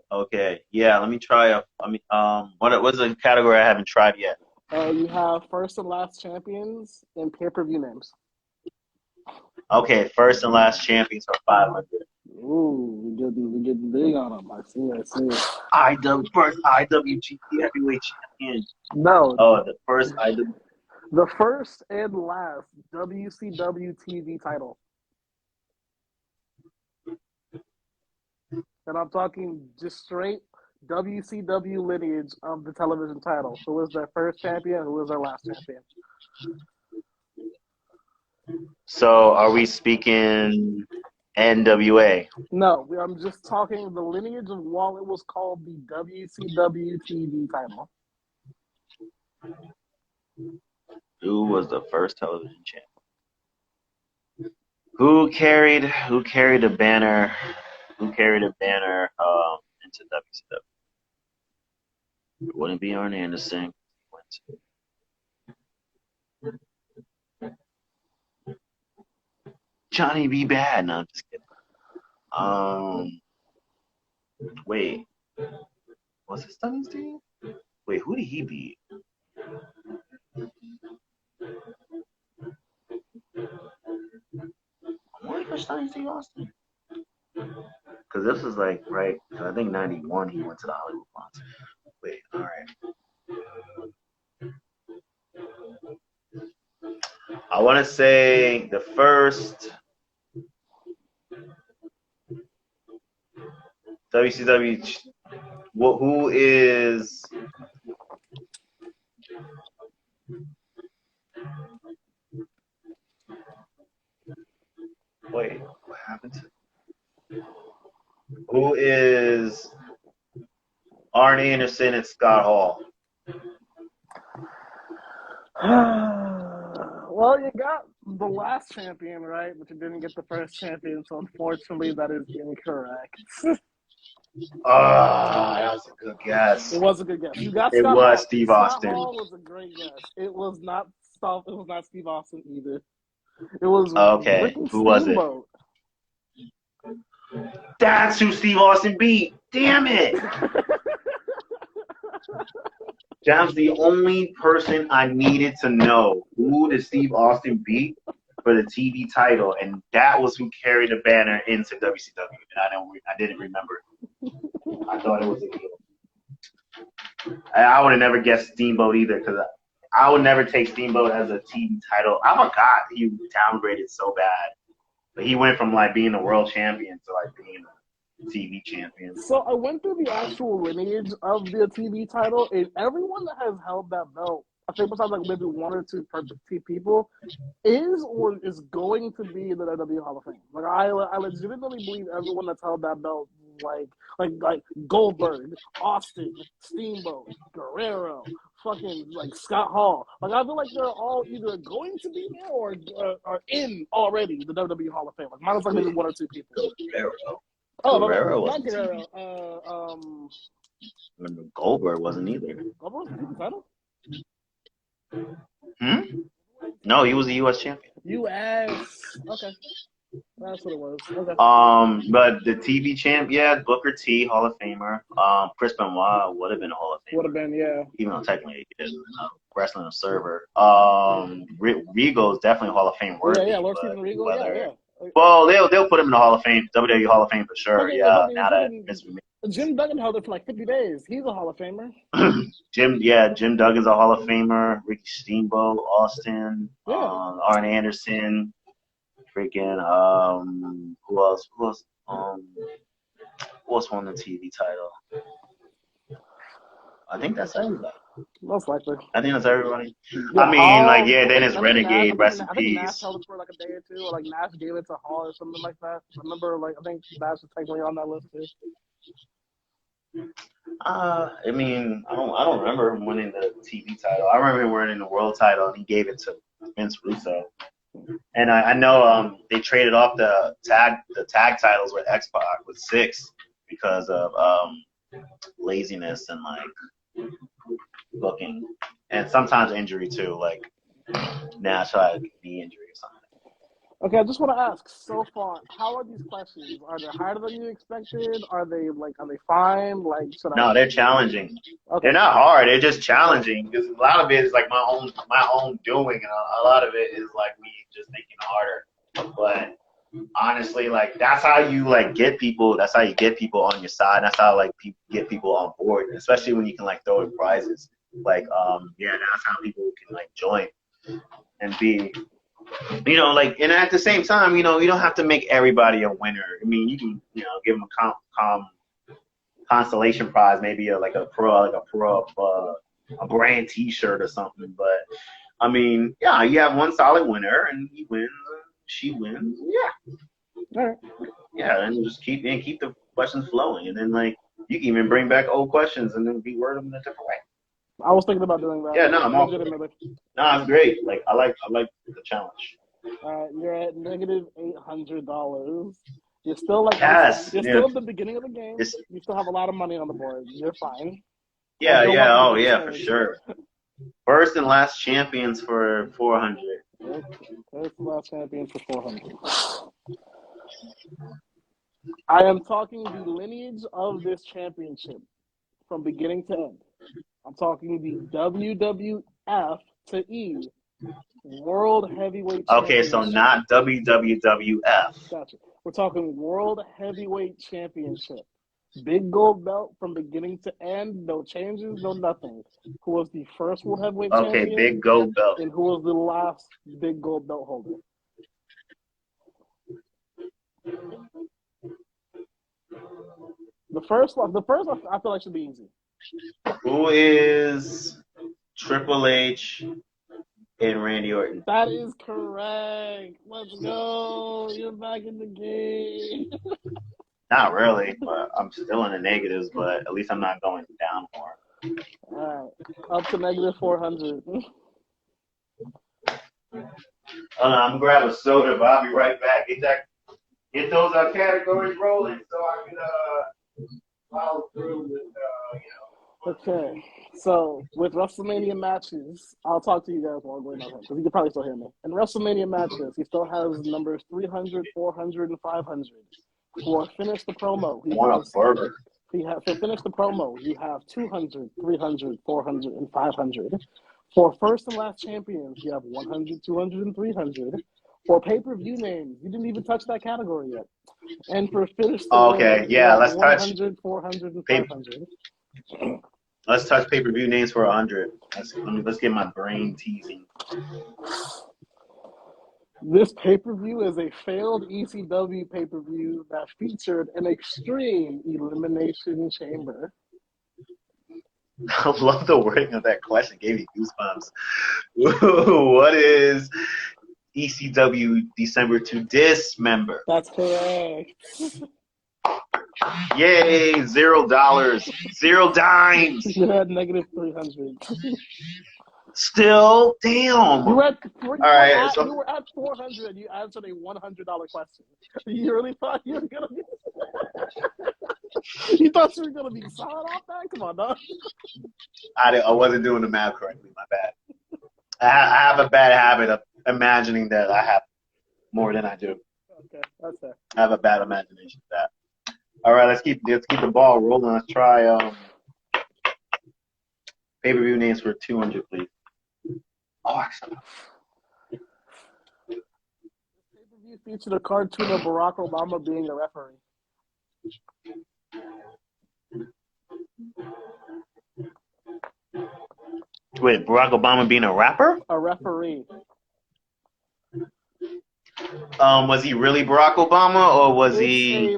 Okay, yeah. Let me try. Let me. What's a category I haven't tried yet? You have first and last champions and pay-per-view names. Okay, first and last champions are 500. Ooh, we getting big on them. I see. First IWGP Heavyweight Champion. No, Oh, the first IW. the first and last WCW TV title. And I'm talking just straight WCW lineage of the television title. Who was their first champion? Who was their last champion? So are we speaking NWA? No, I'm just talking the lineage of while it was called the WCW TV title. Who was the first television champion? Who carried a banner? Who carried a banner into WCW? It wouldn't be Arn Anderson. Johnny B. Bad. No, I'm just kidding. Wait, was it Stunning Steve? Wait, who did he beat? I want to Stunning Steve Austin. Because this is like, right, I think 91 he went to the Hollywood Box. Wait, all right. I want to say the first WCW. Who is. Wait, what happened to. Who is Arn Anderson and Scott Hall? Well, you got the last champion, right? But you didn't get the first champion, so unfortunately, that is incorrect. Ah, that was a good guess. It was a good guess. You got It Scott was Hall. Steve Scott Austin. Hall was a great guess. It was not Steve. It was not Steve Austin either. It was Okay, Ricky who was it? Steamboat. That's who Steve Austin beat. Damn it! That was the only person I needed to know. Who did Steve Austin beat for the TV title? And that was who carried the banner into WCW. And I didn't remember. I thought it was a heel. I would have never guessed Steamboat either because I would never take Steamboat as a TV title. I forgot he downgraded so bad. But he went from like being the world champion to like being a TV champion. So I went through the actual lineage of the TV title, and everyone that has held that belt, I think besides like maybe one or two people, is or is going to be in the WWE Hall of Fame. Like I legitimately believe everyone that's held that belt, like Goldberg, Austin, Steamboat, Guerrero, fucking like Scott Hall. Like I feel like they're all either going to be there or are in already the WWE Hall of Fame. Like minus like maybe one or two people. Guerrero. Oh, Guerrero not wasn't Guerrero. Remember, Goldberg wasn't either. Goldberg was the title? No, he was a U.S. champion. U.S. Okay. That's what it was. Okay. But the TV champ, yeah, Booker T, Hall of Famer. Chris Benoit would have been a Hall of Famer. Would have been, yeah. Even though technically he is a wrestling observer. Regal is definitely Hall of Fame worthy. Yeah, Lord Steven Regal, yeah. Well, they'll put him in the Hall of Fame, WWE Hall of Fame for sure. Okay, yeah, but now that Vince Jim Duggan held it for like 50 days. He's a Hall of Famer. Jim Duggan's a Hall of Famer. Ricky Steamboat, Austin, Yeah. Arn Anderson, freaking who else? Who else won the TV title? I think that's everybody. Most likely. I think that's everybody. Yeah, I mean, like, Hall. yeah, I Dennis think Nash. Renegade, rest in I think Nash peace. held it for like a day or two, or like Nash gave it to Hall or something like that. I remember, like, I think Nash was technically on that list too. I mean, I don't remember him winning the TV title. I remember him winning the world title, and he gave it to Vince Russo. And I know they traded off the tag titles with X-Pac with 6 because of laziness and like booking, and sometimes injury too, like Nash had knee injury or something. Okay, I just want to ask. So far, how are these questions? Are they harder than you expected? Are they fine? Like, No, they're challenging. Okay. They're not hard. They're just challenging because a lot of it is like my own doing, and a lot of it is like me just thinking harder. But honestly, like that's how you like get people. That's how you get people on your side. That's how like get people on board, especially when you can like throw in prizes. Like yeah, that's how people can like join and be. You know, like, and at the same time, you know, you don't have to make everybody a winner. I mean, you can, you know, give them a consolation prize, maybe a brand T-shirt or something. But I mean, yeah, you have one solid winner, and he wins, she wins. Yeah, all right. Yeah, and just keep the questions flowing, and then like you can even bring back old questions and then reword them in a different way. I was thinking about doing that. Yeah, no, I'm all. No, it's great. Like I like the challenge. You're at -$800. You're still like still at the beginning of the game. You still have a lot of money on the board. You're fine. Yeah, for sure. First and last champions for 400. First and last champions for 400. I am talking the lineage of this championship from beginning to end. I'm talking the WWF to E World Heavyweight Championship. Okay, so not WWF. Gotcha. We're talking World Heavyweight Championship. Big gold belt from beginning to end. No changes, no nothing. Who was the first World Heavyweight champion? Okay, big gold belt. And who was the last big gold belt holder? The first one, I feel like should be easy. Who is Triple H and Randy Orton? That is correct. Let's go. You're back in the game. Not really, but I'm still in the negatives, but at least I'm not going down more. All right. Up to -400. I'm going to grab a soda, but I'll be right back. Get those categories rolling so I can follow through with, Okay, so with WrestleMania matches, I'll talk to you guys while I'm going on him because you can probably still hear me. In WrestleMania matches, he still has numbers 300, 400, and 500. For finish the promo, for finish the promo, you have 200, 300, 400, and 500. For first and last champions, you have 100, 200, and 300. For pay-per-view names, you didn't even touch that category yet. And for finish the let's 100, touch 400, and 500. Let's touch pay-per-view names for 100. Let's get my brain teasing. This pay-per-view is a failed ECW pay-per-view that featured an extreme elimination chamber. I love the wording of that question. It gave me goosebumps. What is ECW December to Dismember? That's correct. Yay, $0, 0 dimes. You had -300. Still, damn. You were at 400. You answered a $100 question. You really thought you were gonna be? You thought you were gonna be solid off that? Come on, dog. I wasn't doing the math correctly. My bad. I have a bad habit of imagining that I have more than I do. Okay, that's fair. I have a bad imagination of that. All right, let's keep the ball rolling. Let's try pay-per-view names for 200, please. Oh, excellent. This pay-per-view featured a cartoon of Barack Obama being a referee. Wait, Barack Obama being a rapper? A referee. Was he really Barack Obama, or was he?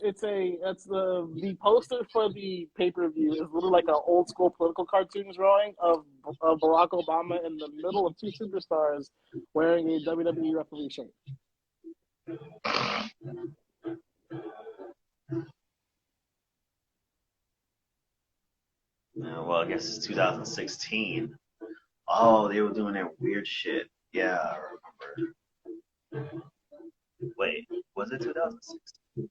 It's the poster for the pay-per-view is literally like an old school political cartoon drawing of Barack Obama in the middle of two superstars wearing a WWE referee shirt. Well, I guess it's 2016. Oh, they were doing that weird shit. Yeah, I remember. Wait, was it 2016?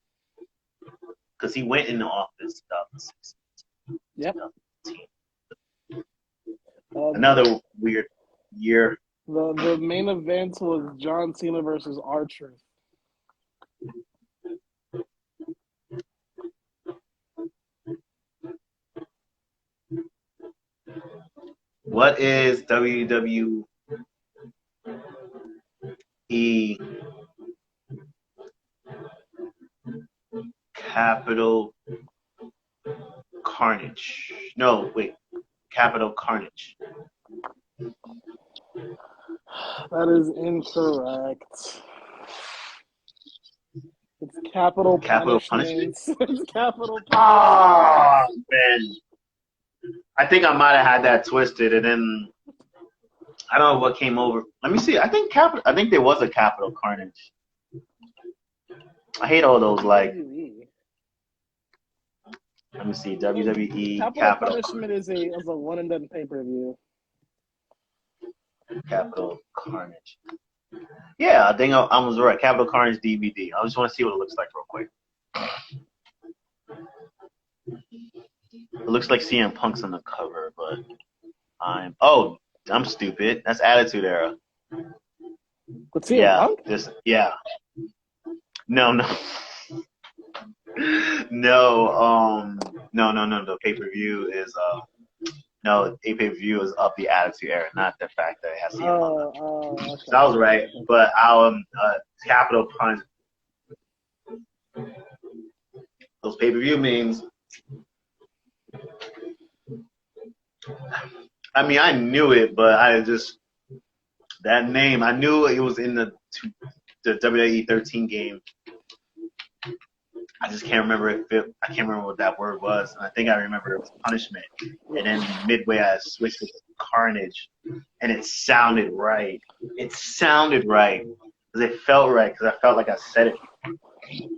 Because he went into office 2016. Yep. 2015. Another weird year. The main event was John Cena versus Archer. What is WWE Capital Carnage? No, wait. Capital Carnage. That is incorrect. It's capital punishment. It's capital punishment. Oh, man. I think I might have had that twisted, and then I don't know what came over. Let me see. I think there was a Capital Carnage. I hate all those like. Let me see. WWE Capital Punishment is a one and done pay-per-view. Capital Carnage. Yeah, I think I was right. Capital Carnage DVD. I just want to see what it looks like real quick. It looks like CM Punk's on the cover, but I'm stupid. That's Attitude Era. With CM Punk? No. No. The pay-per-view is the pay-per-view is of the Attitude Era, not the fact that it has CM Punk. Okay. So I was right, but Capital Punch. Those pay-per-view means. I mean, I knew it, but that name. I knew it was in the WWE 13 game. I just can't remember I can't remember what that word was. And I think I remember it was punishment. And then midway I switched it to Carnage, and it sounded right. Because it felt right. Because I felt like I said it.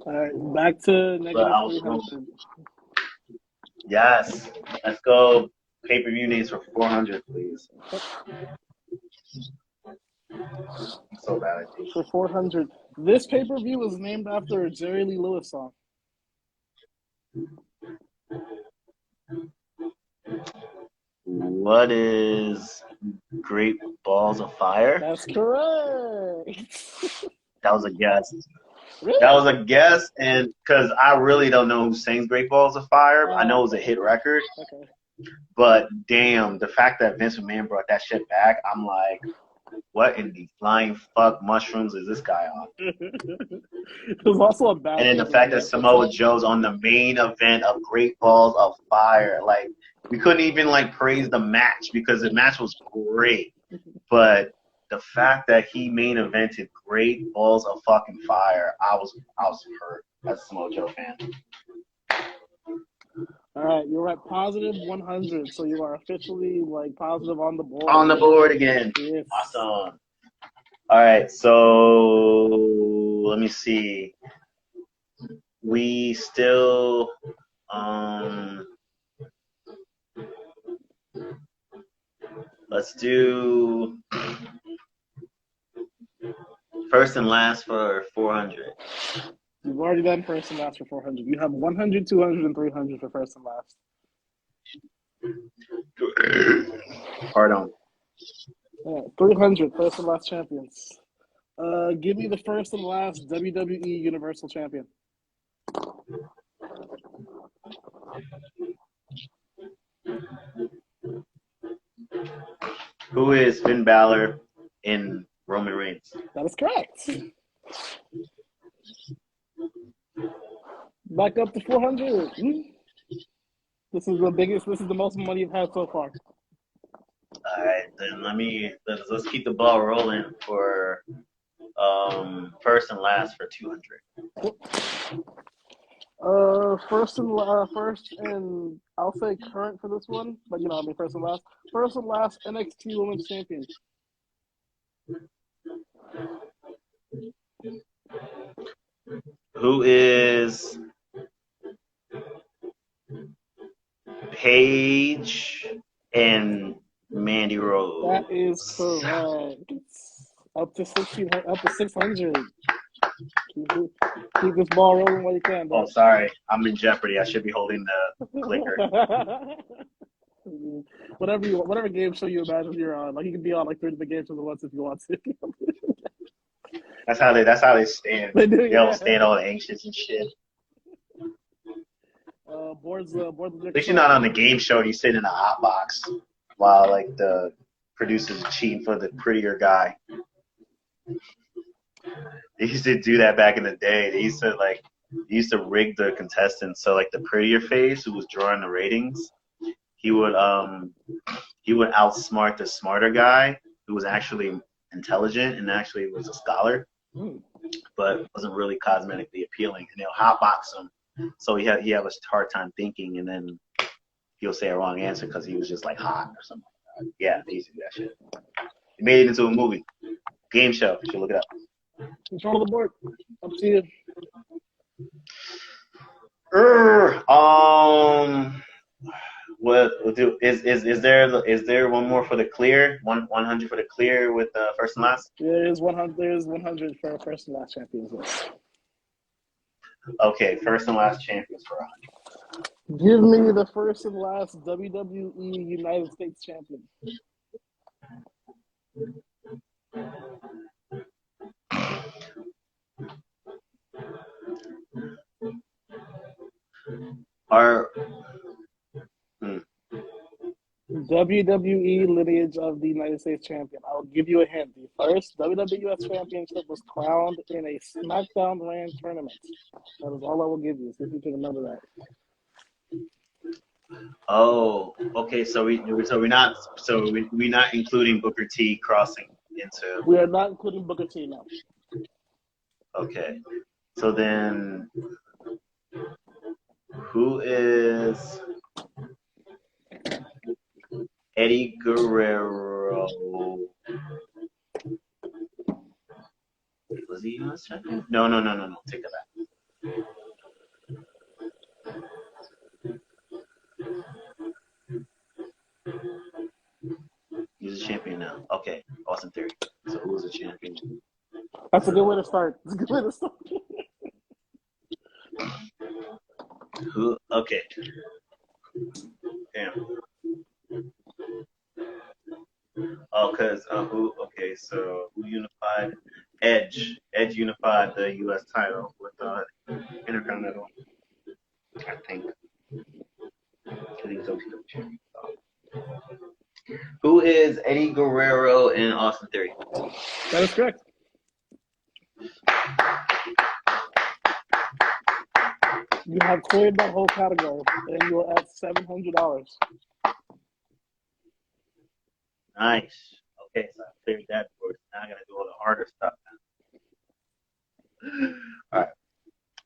All right, back to negative 300. Yes, let's go. Pay-per-view names for 400, please. So bad. For 400, this pay-per-view was named after a Jerry Lee Lewis song. What is Great Balls of Fire? That's correct. That was a guess. Really? That was a guess, and because I really don't know who sings Great Balls of Fire. I know it was a hit record. Okay. But damn, the fact that Vince McMahon brought that shit back, I'm like, what in the flying fuck mushrooms is this guy on? It was also a bad. And then the fact that Samoa Joe's on the main event of Great Balls of Fire, like we couldn't even like praise the match because the match was great, but the fact that he main evented Great Balls of fucking Fire, I was hurt as a Samoa Joe fan. All right, you're at positive 100, so you are officially like positive on the board. On the board again. Yes. Awesome. All right, so let me see. We still let's do first and last for 400. You've already done first and last for 400. You have 100, 200, and 300 for first and last. Pardon. Yeah, 300, first and last champions. Give me the first and last WWE Universal Champion. Who is Finn Balor in Roman Reigns? That is correct. Back up to 400. This is the most money you've had so far. All right, then let's keep the ball rolling for first and last for 200. First and I'll say current for this one, but I mean first and last. First and last NXT Women's Champion. Who is Paige and Mandy Rose? That is correct. Up to 600. Keep this ball rolling while you can. Oh, sorry, I'm in Jeopardy. I should be holding the clicker. Whatever game show you imagine you're on, like you can be on like 3 different game shows at once if you want to. That's how they stand. They all stand all anxious and shit. Boards. At least you're not on the game show and you sit in a hot box while like the producers are cheating for the prettier guy. They used to do that back in the day. They used to rig the contestants so like the prettier face who was drawing the ratings, he would outsmart the smarter guy who was actually intelligent and actually was a scholar, but wasn't really cosmetically appealing. And they'll hotbox him, so he have a hard time thinking, and then he'll say a wrong answer because he was just like hot or something. Yeah, they used to do that shit. They made it into a movie, game show. You should look it up. Control the board. Up to you. What is there one more for the clear? 100 for the clear with first and last? There is 100. There is 100 for first and last champions list. Okay, first and last champions for 100. Give me the first and last WWE United States champion. WWE lineage of the United States champion. I'll give you a hint. The first WWF championship was crowned in a SmackDown Ran tournament. That is all I will give you. See if you can remember that. Oh, okay. So we're not including Booker T crossing into. We are not including Booker T now. Okay, so then who is Eddie Guerrero? Was he U.S. champion? No. Take that back. He's a champion now. Okay, Austin Theory. So who's a champion? That's a good way to start. That's a good way to start. Who? Okay. Damn. Oh, cause who? Okay, so who unified? Edge. Edge unified the U.S. title with the Intercontinental. I think. He was OTW champion. Who is Eddie Guerrero and Austin Theory? That is correct. You have cleared that whole category, and you're at $700. Nice. Okay, so I cleared that board. Now I gotta do all the harder stuff now. All right.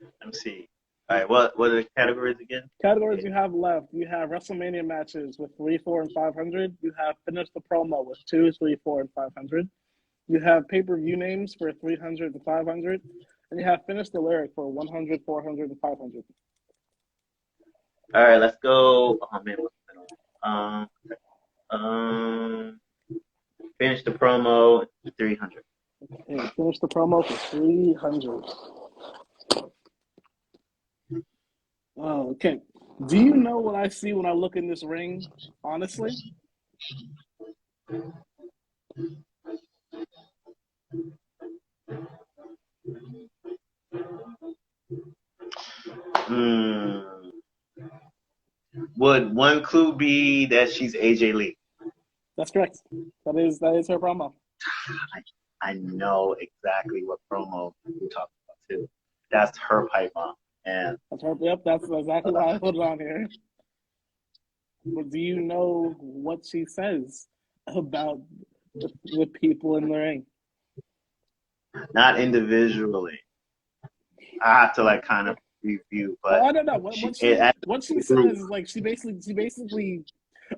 Let me see. All right, what are the categories again? Categories you have left. You have WrestleMania matches with 3, 4, and 500. You have Finish the Promo with 2, 3, 4, and 500. You have pay-per-view names for 300 and 500. And you have Finish the Lyric for 100, 400, and 500. All right, let's go. Oh man, what's the Finish the Promo 300. Okay, Finish the Promo for 300. Oh, okay. Do you know what I see when I look in this ring, honestly? Would one clue be that she's AJ Lee? That's correct. That is her promo. I know exactly what promo you're talking about too. That's her pipe bomb. And that's her. Yep, that's exactly why I put it on here. But do you know what she says about the people in the ring. Not individually. I have to like kind of review, Well, but I don't know what she says is like she basically.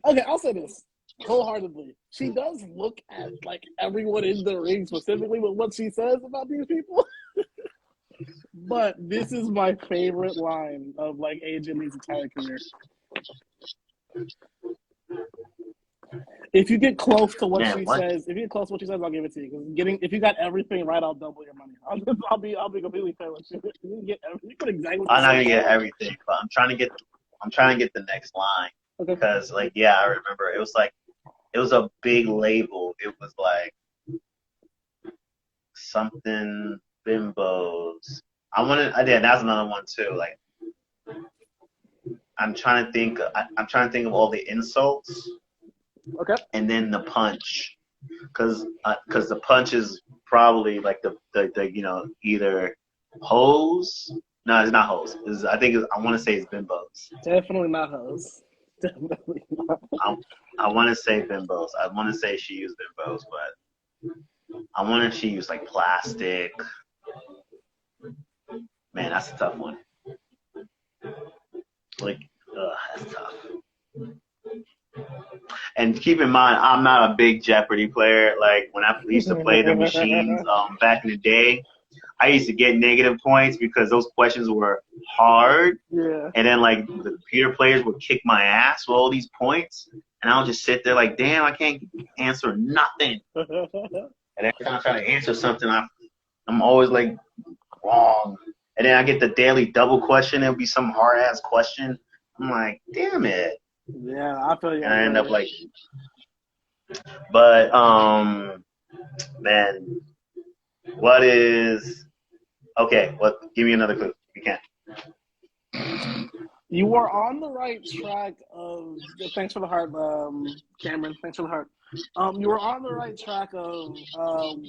Okay, I'll say this wholeheartedly. She does look at like everyone in the ring specifically with what she says about these people. But this is my favorite line of like AJ Lee's entire career. If you get close to what Man, she what? says, I'll give it to you. Because if you got everything right, I'll double your money. I'll be completely fair with you. You get exactly what you I'm not said. gonna get everything, but I'm trying to get the next line Okay. because like yeah, I remember it was a big label. It was like something bimbos. I did. That's another one too. Like I'm trying to think of all the insults Okay. and then the punch, because the punch is probably like the you know either hose. No, it's not hose. I want to say it's bimbos. Definitely not hose. Definitely not. I want to say bimbos. I want to say she used bimbos, but I want to she used like plastic. Man, that's a tough one. Like, that's tough. And keep in mind, I'm not a big Jeopardy player. Like when I used to play the machines back in the day, I used to get negative points because those questions were hard. Yeah. And then like the computer players would kick my ass with all these points, and I'll just sit there like, damn, I can't answer nothing. And every time I try to answer something, I'm always like wrong. And then I get the daily double question. It'll be some hard ass question. I'm like, damn it. Yeah, I feel you. And I end up like, but man, what is okay? What? Give me another clue. You can. You are on the right track of. Thanks for the heart, Cameron. Thanks for the heart. You were on the right track of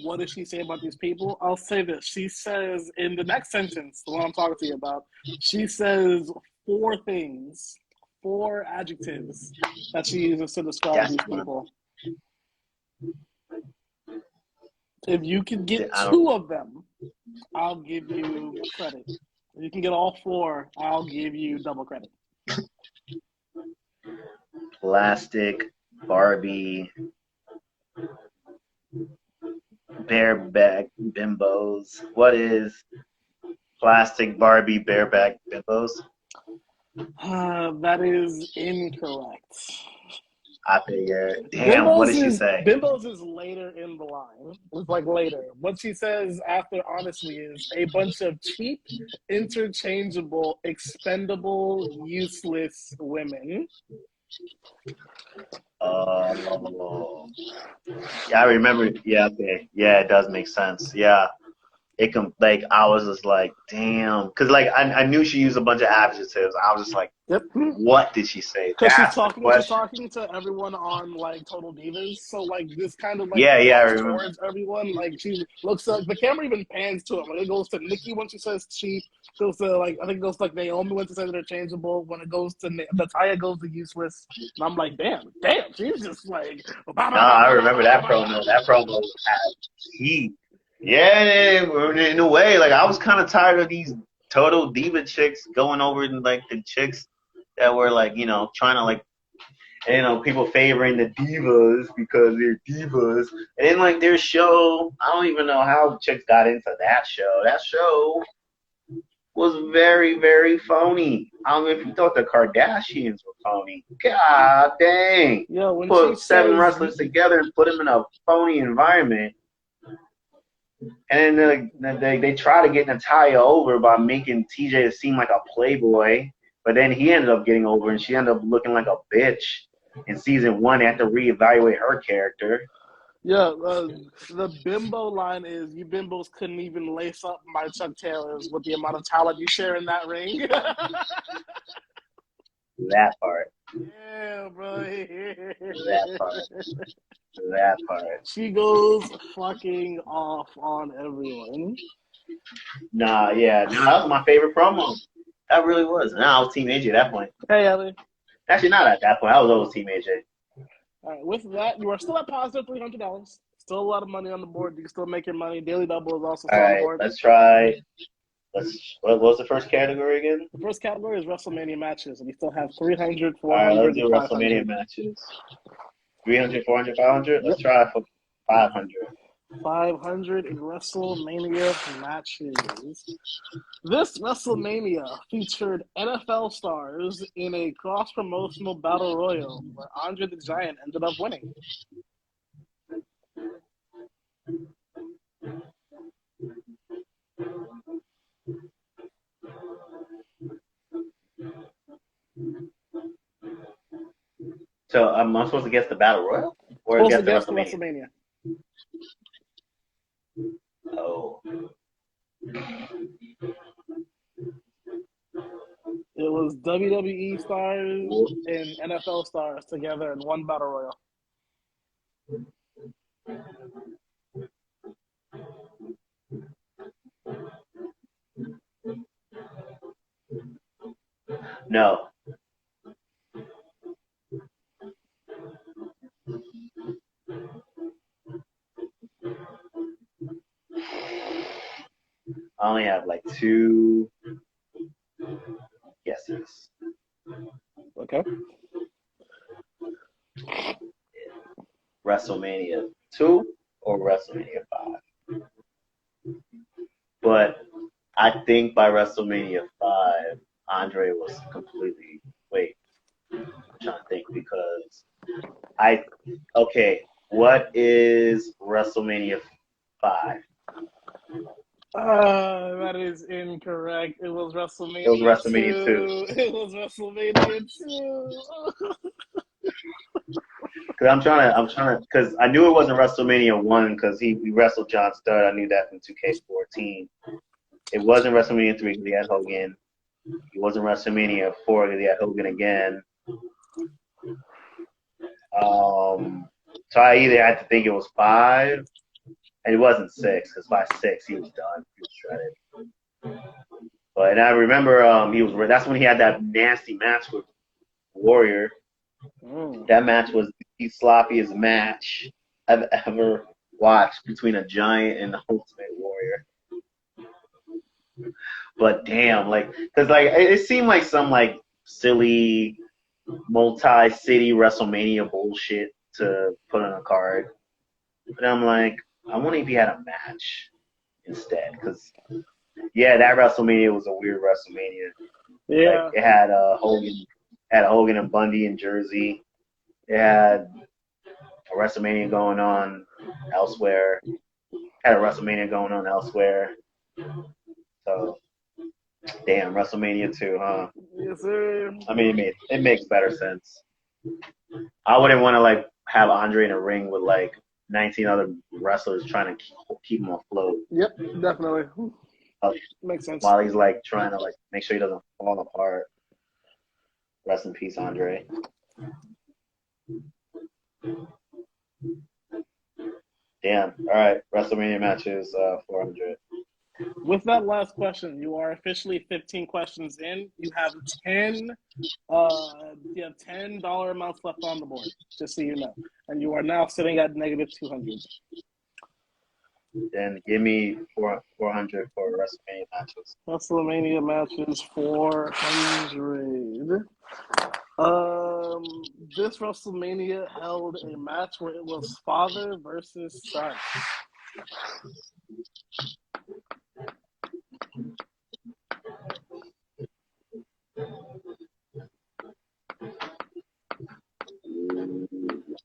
what does she say about these people? I'll say this. She says in the next sentence, the one I'm talking to you about, she says 4 things, 4 adjectives that she uses to describe these people. If you can get 2 of them, I'll give you credit. If you can get all 4, I'll give you double credit. Plastic, Barbie, bareback bimbos. What is plastic, Barbie, bareback bimbos? That is incorrect. I figure. Damn, what did she say? Bimbos is later in the line. It's like later. What she says after honestly is a bunch of cheap, interchangeable, expendable, useless women. Yeah, I remember. Yeah, okay. Yeah, it does make sense. Yeah. It can like I was just like, damn, because like I knew she used a bunch of adjectives. I was just like, yep. What did she say? Because she's talking to everyone on like Total Divas, so like this kind of like towards everyone. Like she looks up. The camera even pans to it. When it goes to Nikki when she says cheap, goes to like I think it goes to like Naomi when she says interchangeable. When it goes to Natalia goes to useless. And I'm like, damn, she's just like. I remember that promo. That promo had heat. Yeah, in a way, like I was kind of tired of these total diva chicks going over and like the chicks that were like, you know, trying to like, you know, people favoring the divas because they're divas. And then like their show, I don't even know how chicks got into that show. That show was very, very phony. I don't know if you thought the Kardashians were phony. God dang. Yo, when put 7 wrestlers together and put them in a phony environment. And then they try to get Natalia over by making TJ seem like a playboy, but then he ended up getting over and she ended up looking like a bitch. In season 1, they had to reevaluate her character. Yeah, the bimbo line is, you bimbos couldn't even lace up my Chuck Taylors with the amount of talent you share in that ring. That part. Yeah, bro. That part. She goes fucking off on everyone. Nah, yeah. No, that was my favorite promo. That really was. Nah, I was Team AJ at that point. Hey, Ellie. Actually, not at that point. I was always Team AJ. All right, with that, you are still at positive $300. Still a lot of money on the board. You can still make your money. Daily double is also All still on the right, board. let's try. What was the first category again? The first category is WrestleMania matches, and you still have 300, All right, 400, let's and do WrestleMania 500. matches. 300, 400, 500. Yep. Let's try for 500. 500 in WrestleMania matches. This WrestleMania featured NFL stars in a cross-promotional battle royal where Andre the Giant ended up winning. So am I supposed to guess the Battle Royal or Supposed guess to the guess the WrestleMania? WrestleMania. Oh, It was WWE stars and NFL stars together in one battle royal. no. I only have like 2 guesses. Okay. WrestleMania 2 or WrestleMania 5. But I think by WrestleMania 5, Andre was completely. Wait, I'm trying to think because what is WrestleMania 5? That is incorrect. It was It was WrestleMania WrestleMania 2. 2. It was WrestleMania 2. Cause I'm trying to, cause I knew it wasn't WrestleMania 1 because we wrestled John Studd. I knew that from 2K14. It wasn't WrestleMania 3 because he had Hogan. It wasn't WrestleMania 4 because he had Hogan again. So I either had to think it was 5, and it wasn't 6 because by 6 he was done. He was shredded. But and I remember that's when he had that nasty match with Warrior. That match was the sloppiest match I've ever watched between a Giant and the Ultimate Warrior. But damn, because it seemed like some silly multi-city WrestleMania bullshit to put on a card. But I'm like, I wonder if he had a match instead, because that WrestleMania was a weird WrestleMania. Yeah. Like, it had Hogan and Bundy in Jersey. It had a WrestleMania going on elsewhere. Had a WrestleMania going on elsewhere. So, damn, WrestleMania 2, huh? Yes, sir. I mean, it makes better sense. I wouldn't want to have Andre in a ring with 19 other wrestlers trying to keep him afloat. Yep, definitely. Makes sense. While he's trying to make sure he doesn't fall apart. Rest in peace, Andre. Damn. All right. WrestleMania matches 400. With that last question, you are officially 15 questions in. You have 10. You have $10 amounts left on the board, just so you know, and you are now sitting at negative 200. Then give me 400 for WrestleMania matches. WrestleMania matches 400. This WrestleMania held a match where it was father versus son.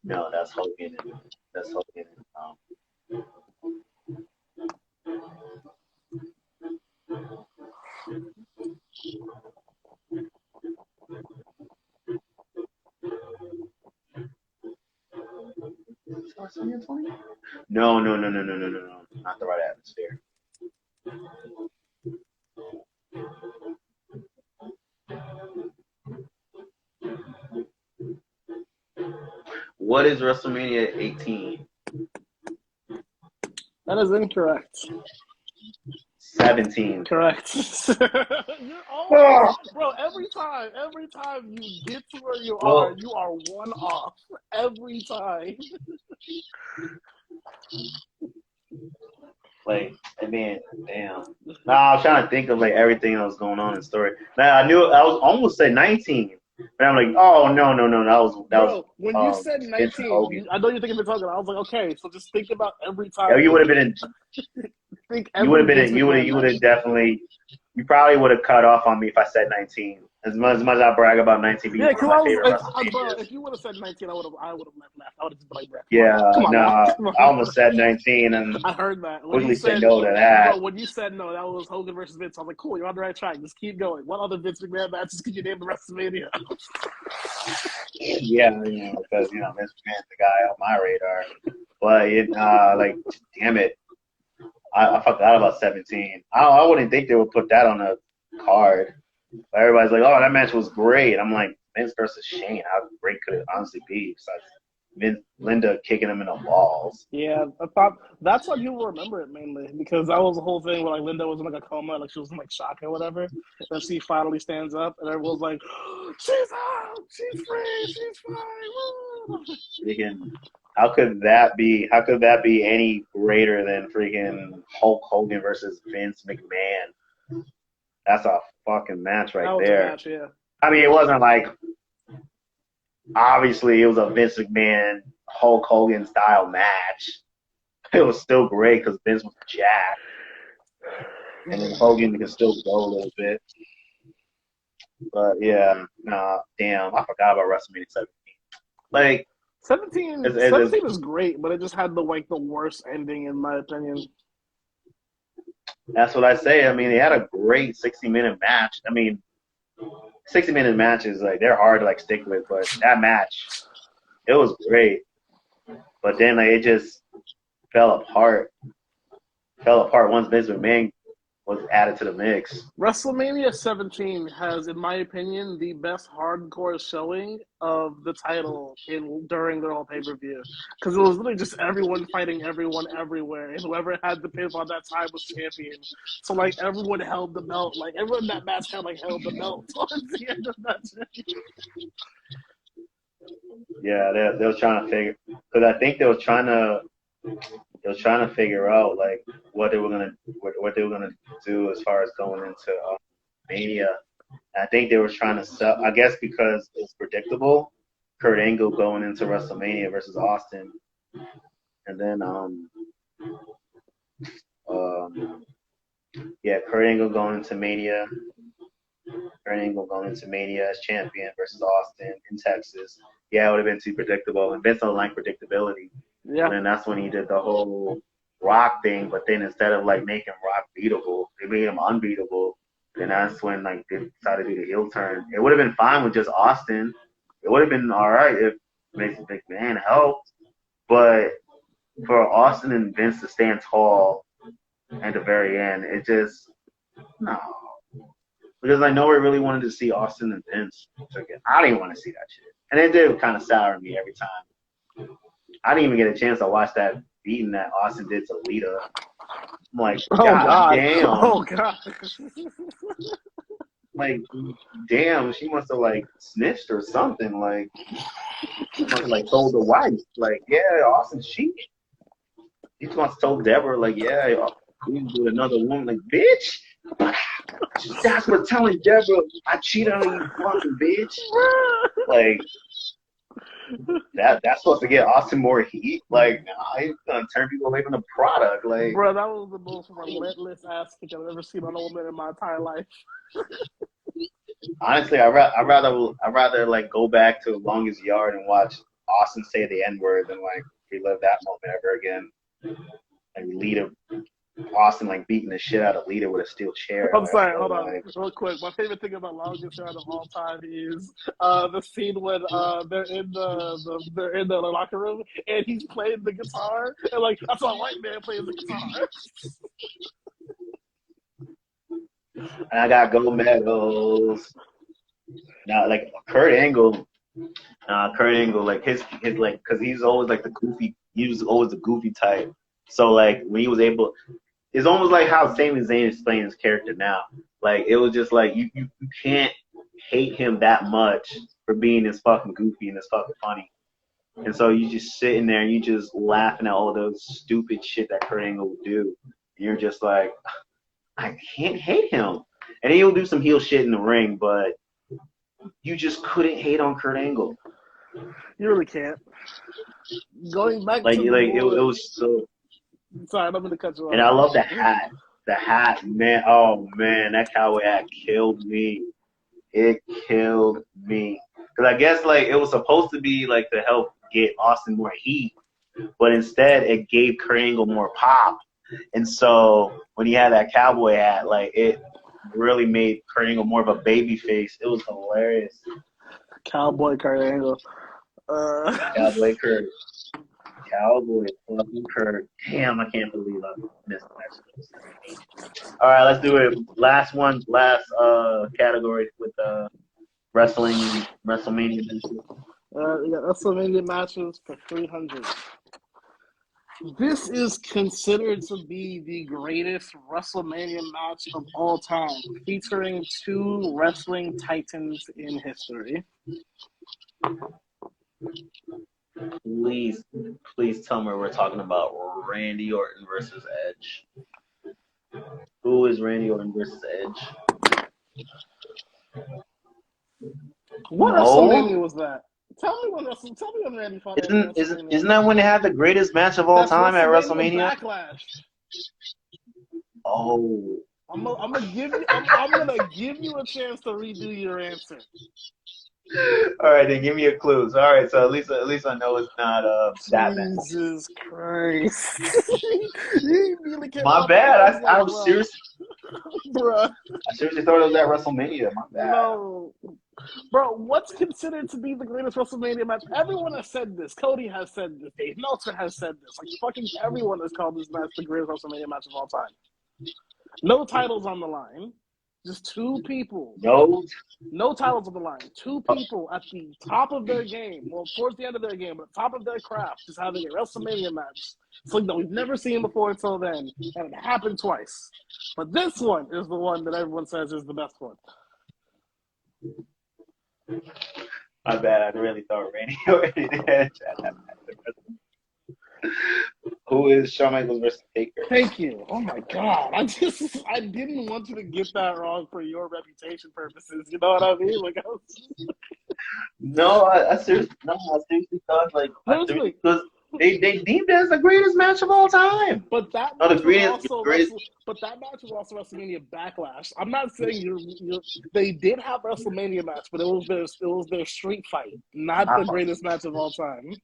No, that's Hogan. That's Hogan. No. Not the right atmosphere. What is WrestleMania 18? That is incorrect. 17. Correct. You're always, bro. Every time you get to where you are one off. every time. Like, I mean, damn. Nah, I was trying to think of like everything that was going on in the story. Now I knew I was almost say 19, but I'm like, oh no, no, no, that was Bro, when you said Vincent 19, Hogan. I know you're thinking of talking. I was like, okay, so just think about every Yeah, time. you would have been in. Think You would every have been Vince in. You would have. McMahon You would match. have definitely. You probably would have cut off on me if I said 19. As much as I brag about 19 being Yeah, one of because my I was favorite like, bro, WrestleManias. if you would have said 19, I would have laughed. I would have just been like, bro, Yeah, come on no, now, I come on now. almost said 19 and I heard that when you quickly said said, no to bro, that. when you said no, that was Hogan versus Vince. I was like, cool, you're on the right track. Just keep going. What other Vince McMahon matches could you name the WrestleMania? Yeah, because Vince McMahon's the guy on my radar. But like, damn it, I forgot about 17. I wouldn't think they would put that on a card. But everybody's like, oh, that match was great. I'm like, Vince versus Shane. How great could it honestly be? Besides Linda kicking him in the balls. Yeah, I thought that's why people remember it mainly because that was the whole thing where like Linda was in like a coma, like she was in like shock or whatever. Then she finally stands up, and everyone's like, "She's out, she's free, she's fine." Freaking, how could that be? How could that be any greater than freaking Hulk Hogan versus Vince McMahon? That's a fucking match That right was a there. match, yeah. I mean, it wasn't like obviously it was a Vince McMahon Hulk Hogan style match. It was still great because Vince was jacked, and then Hogan can still go a little bit. But yeah, nah, damn, I forgot about WrestleMania 17. Like, 17, it's 17 is great, but it just had the worst ending in my opinion. that's what I say. I mean, they had a great 60-minute match. I mean, 60-minute matches like they're hard to like stick with, but that match, it was great. But then like, it just fell apart. Fell apart once Vince McMahon was added to the mix. WrestleMania 17 has, in my opinion, the best hardcore showing of the title during the whole pay-per-view. Because it was literally just everyone fighting everyone everywhere, and whoever had the pinfall at that time was champion. So, like, everyone held the belt. Like, everyone in that match held the belt towards the end of that match. Yeah, they was trying to figure because I think they was trying to figure out like what they were gonna do as far as going into Mania. And I think they were trying to sell. I guess because it's predictable. Kurt Angle going into WrestleMania versus Austin, and then um yeah, Kurt Angle going into Mania. Kurt Angle going into Mania as champion versus Austin in Texas. Yeah, it would have been too predictable, and Vince don't like predictability. So Yeah. then that's when he did the whole Rock thing, but then instead of like making Rock beatable, they made him unbeatable. Then that's when like they decided to do the heel turn. It would have been fine with just Austin. It would have been all right if Vince McMahon helped, but for Austin and Vince to stand tall at the very end, it just no. Because I know I really wanted to see Austin and Vince again. I didn't want to see that shit, and it did kind of sour me every time. I didn't even get a chance to watch that beating that Austin did to Lita. I'm like, Oh, God God. damn. Oh, God. Like, damn, she must have, like, snitched or something. Like, she must have, like, told the wife. Like, yeah, Austin's cheating. She must have told Deborah, like, yeah, we with another woman. Like, bitch. That's for telling Deborah I cheated on you, fucking bitch. Like, that's supposed to get Austin more heat. Like, nah, he's gonna turn people away from the product. Like, Bro, that was the most relentless ass kick I've ever seen on a woman in my entire life. honestly, I rather like go back to Longest Yard and watch Austin say the N word than like relive that moment ever again. And Lita, Austin like beating the shit out of Lita with a steel chair. I'm sorry, hold on, Like, real quick. My favorite thing about Longest Yard of all time is the scene when they're in they're in the locker room and he's playing the guitar and like that's a white man playing the guitar. and I got gold medals. Now, like Kurt Angle, like his like, cause he's always like the goofy. He was always the goofy type. So like when he was able, it's almost like how Sami Zayn is playing his character now. Like it was just like you can't hate him that much for being this fucking goofy and this fucking funny. And so you just sitting there and you just laughing at all those stupid shit that Kurt Angle would do. And you're just like, I can't hate him. And he'll do some heel shit in the ring, but you just couldn't hate on Kurt Angle. You really can't. Going back Like to it was so. sorry, I'm gonna cut you And off. I love the hat. The hat, man. Oh man, that cowboy hat killed me. It killed me. Because I guess like it was supposed to be like to help get Austin more heat, but instead it gave Kurt Angle more pop. And so when he had that cowboy hat, like it really made Kurt Angle more of a baby face. It was hilarious. Cowboy Kurt Angle. Cowboy Kurt. Cowboy fucking Kurt. Damn, I can't believe I missed that. All right, let's do it. Last one, last category with wrestling, WrestleMania. We got WrestleMania matches for 300. This is considered to be the greatest WrestleMania match of all time, featuring two wrestling titans in history. Please, please tell me we're talking about Randy Orton versus Edge. Who is Randy Orton versus Edge? What No. WrestleMania was that? Tell me when Randy fought Edge at WrestleMania. Isn't that when they had the greatest match of all time at WrestleMania? Backlash. Oh. I'm gonna give you a chance to redo your answer. All right, then give me a clue. All right, so at least I know it's not that bad. Jesus Christ! My bad. I was seriously, bruh. I seriously thought it was at WrestleMania. My bad. No, bro. What's considered to be the greatest WrestleMania match? Everyone has said this. Cody has said this. Dave Meltzer has said this. Like fucking everyone has called this match the greatest WrestleMania match of all time. No titles on the line. Just two people. No titles on the line. Two people at the top of their game. Well, towards the end of their game, but top of their craft, just having a WrestleMania match. It's like that we've never seen before until then, and it happened twice. But this one is the one that everyone says is the best one. My bad. I really thought Randy Orton had that. Who is Shawn Michaels versus Taker? Thank you. Oh my God. I didn't want you to get that wrong for your reputation purposes. You know what I mean? Like No, I seriously thought because they deemed it as the greatest match of all time. But that match was also WrestleMania Backlash. I'm not saying they did have WrestleMania match, but it was their street fight, not the greatest match of all time.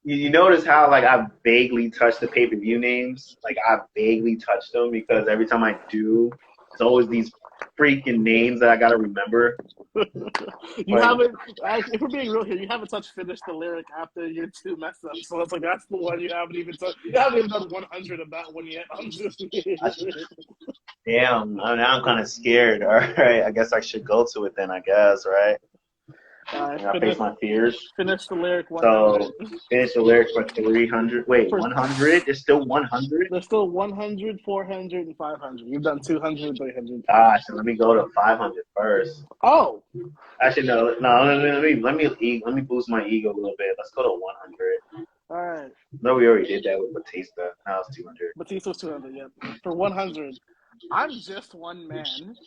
You notice how like I vaguely touched the pay-per-view names? Like I vaguely touched them because every time I do, it's always these freaking names that I gotta remember. If we're being real here, you haven't touched Finish the Lyric after your two mess ups. So it's like that's the one you haven't even touched. You haven't even done 100 of that one yet. I'm just damn, now I'm kind of scared. All right, I guess I should go to it then. I guess, right? I face my fears. Finish the Lyric 100. So finish the Lyric for 300. Wait, 100? There's still 100? There's still 100, 400, and 500. You've done 200, 300. Gosh, let me go to 500 first. Oh. Actually, no. Let me boost my ego a little bit. Let's go to 100. All right. No, we already did that with Batista. Now it's 200. Batista was 200, yeah. For 100, I'm just one man.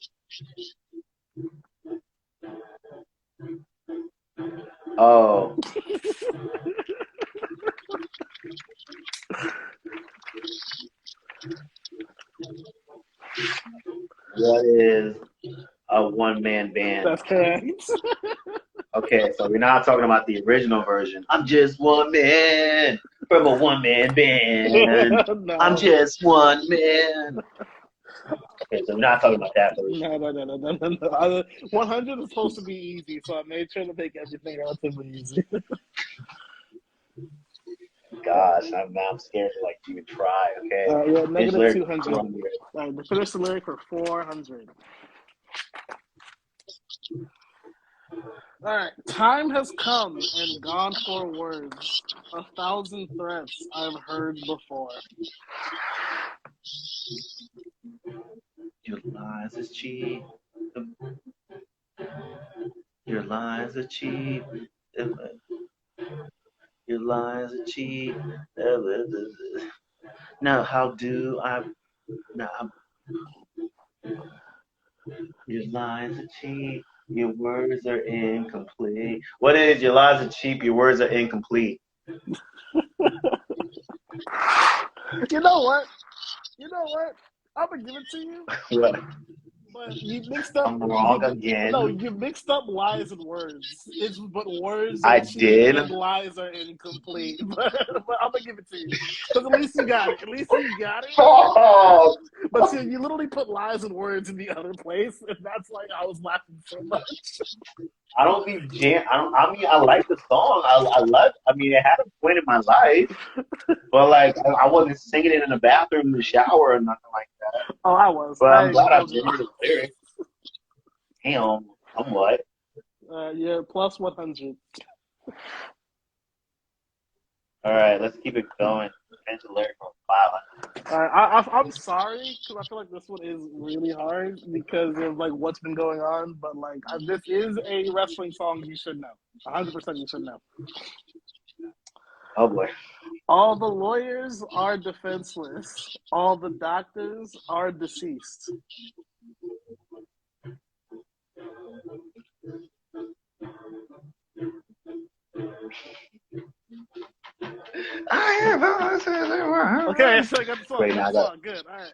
Oh. What is a one-man band? That's correct. Okay, so we're not talking about the original version. I'm just one man from a one-man band. No. I'm just one man. Okay, so we're not talking about that version. No. 100 is supposed to be easy, so I made sure to make everything relatively easy. Gosh, I'm scared to like even try. Okay. Yeah, negative 200. All right, we finished the lyric for 400. All right, time has come and gone for words. 1,000 threats I've heard before. Your lies are cheap. Your lies are cheap. Your lies are cheap. Now, how do I? Now, your lies are cheap. Your words are incomplete. What is your lies are cheap? Your words are incomplete. You know what? You know what? I'm gonna give it to you. What? But you mixed up. I'm wrong No, again. you mixed up lies and words. It's but words are I cheap did. and lies are incomplete. But I'm gonna give it to you because at least you got it. At least you got it. Oh, But see, you literally put lies and words in the other place, and that's why I was laughing so much. I don't be jam. I mean, I like the song. I love. I mean, it had a point in my life, but like, I wasn't singing it in the bathroom, in the shower, or nothing like that. Oh, I was. But I I'm ain't gonna glad I hold you. remember the lyrics. Damn, somewhat. Yeah, plus 100. All right, let's keep it going. Change the lyric from 500. I'm sorry because I feel like this one is really hard because of like what's been going on. But like, this is a wrestling song you should know. 100% you should know. Oh boy. All the lawyers are defenseless. All the doctors are deceased. Okay, so I got the song. Wait, You got now I the got. song. Good. All right.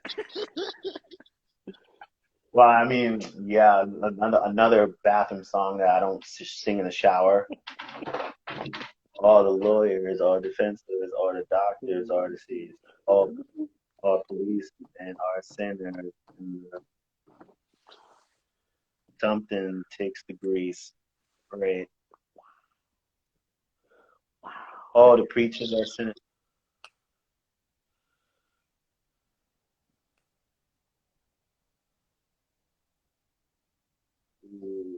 Well, I mean, yeah, another bathroom song that I don't sing in the shower. All the lawyers, all defenseless, all the doctors are deceased. All police and our sinners. And something takes the grease. Great. All the preachers are sinners.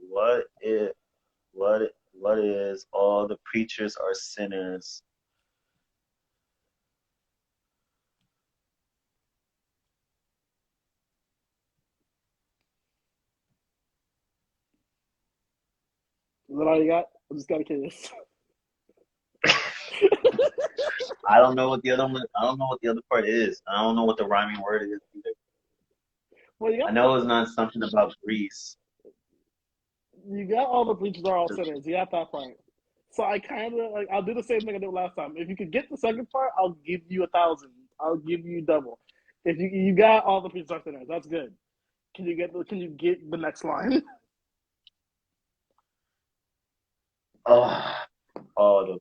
What is what is all the preachers are sinners? Is that all you got? I'm just kind of curious. I don't know what the other one. I don't know what the other part is. I don't know what the rhyming word is either. Well, I know it's not something about Greece. you got all the preachers are all sinners. You got that part. So I kind of like I'll do the same thing I did last time. If you could get the second part, I'll give you 1,000. I'll give you double. If you got all the preachers are sinners, that's good. Can you get the next line? Oh, all the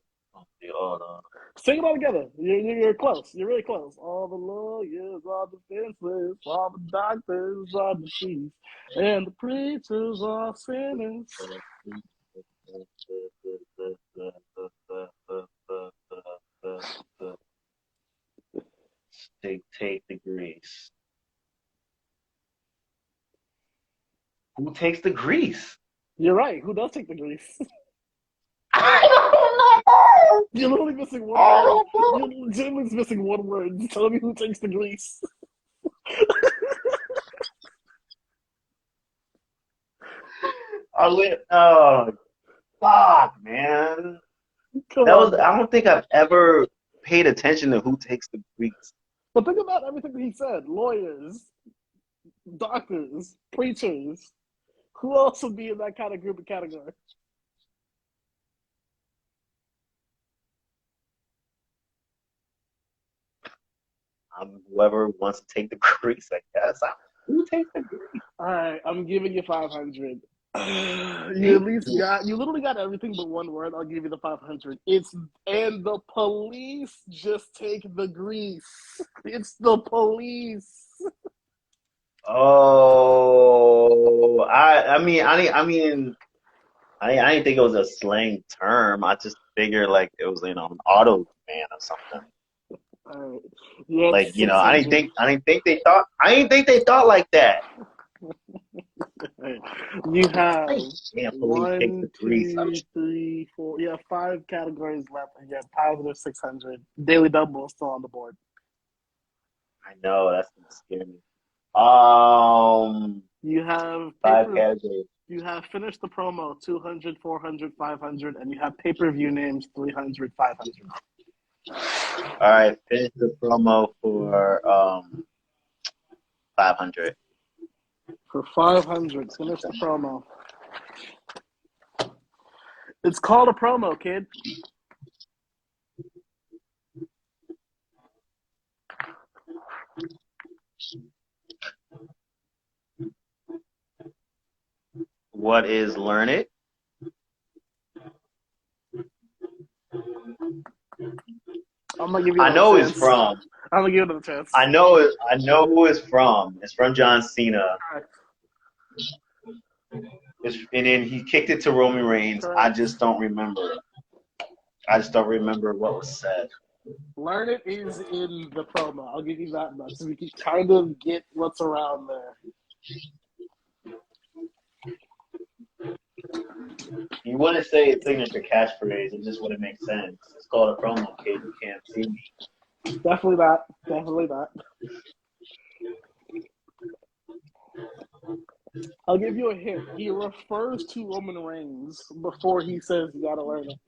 Sing it all together. You're close. You're really close. All the lawyers are defenseless. All the doctors are deceased. And the preachers are sinners. take the grease. Who takes the grease? You're right. Who does take the grease? I don't know. You're literally missing one I word. don't know. You're legitimately missing one word. Just tell me who takes the grease. Oh, fuck, man. Come That on, was. man. I don't think I've ever paid attention to who takes the grease. But think about everything that he said. Lawyers, doctors, preachers. Who else would be in that kind of group of category? Whoever wants to take the grease, I guess. Who takes the grease? All right, I'm giving you 500. Thank you. You literally got everything but one word. I'll give you the 500. It's and the police just take the grease. It's the police. Oh, I didn't think it was a slang term. I just figured like it was an auto man or something. All right, you're at Like, 600. I didn't think they thought like that. Right. You have Like, damn, police take the one, grease. two, three, four. You have five categories left, and you have positive 600. Daily double is still on the board. I know that's gonna scare me. Um, You have five paper. categories. You have finished the promo 200, 400, 500, and you have pay-per-view names 300, 500. All right, finish the promo for 500. For 500, finish the promo. It's called a promo, kid. What is Learn It? I'm gonna give you I another know chance. it's from. I'm gonna give you another chance. I know who it's from. It's from John Cena. Correct. And then he kicked it to Roman Reigns. Correct. I just don't remember. I just don't remember what was said. Learn It is in the promo. I'll give you that much. So we can kind of get what's around there. You wouldn't say a signature catchphrase. It just wouldn't make sense. It's called a promo, kid. You can't see me. Definitely that. Definitely that. I'll give you a hint. He refers to Roman Reigns before he says you gotta learn it.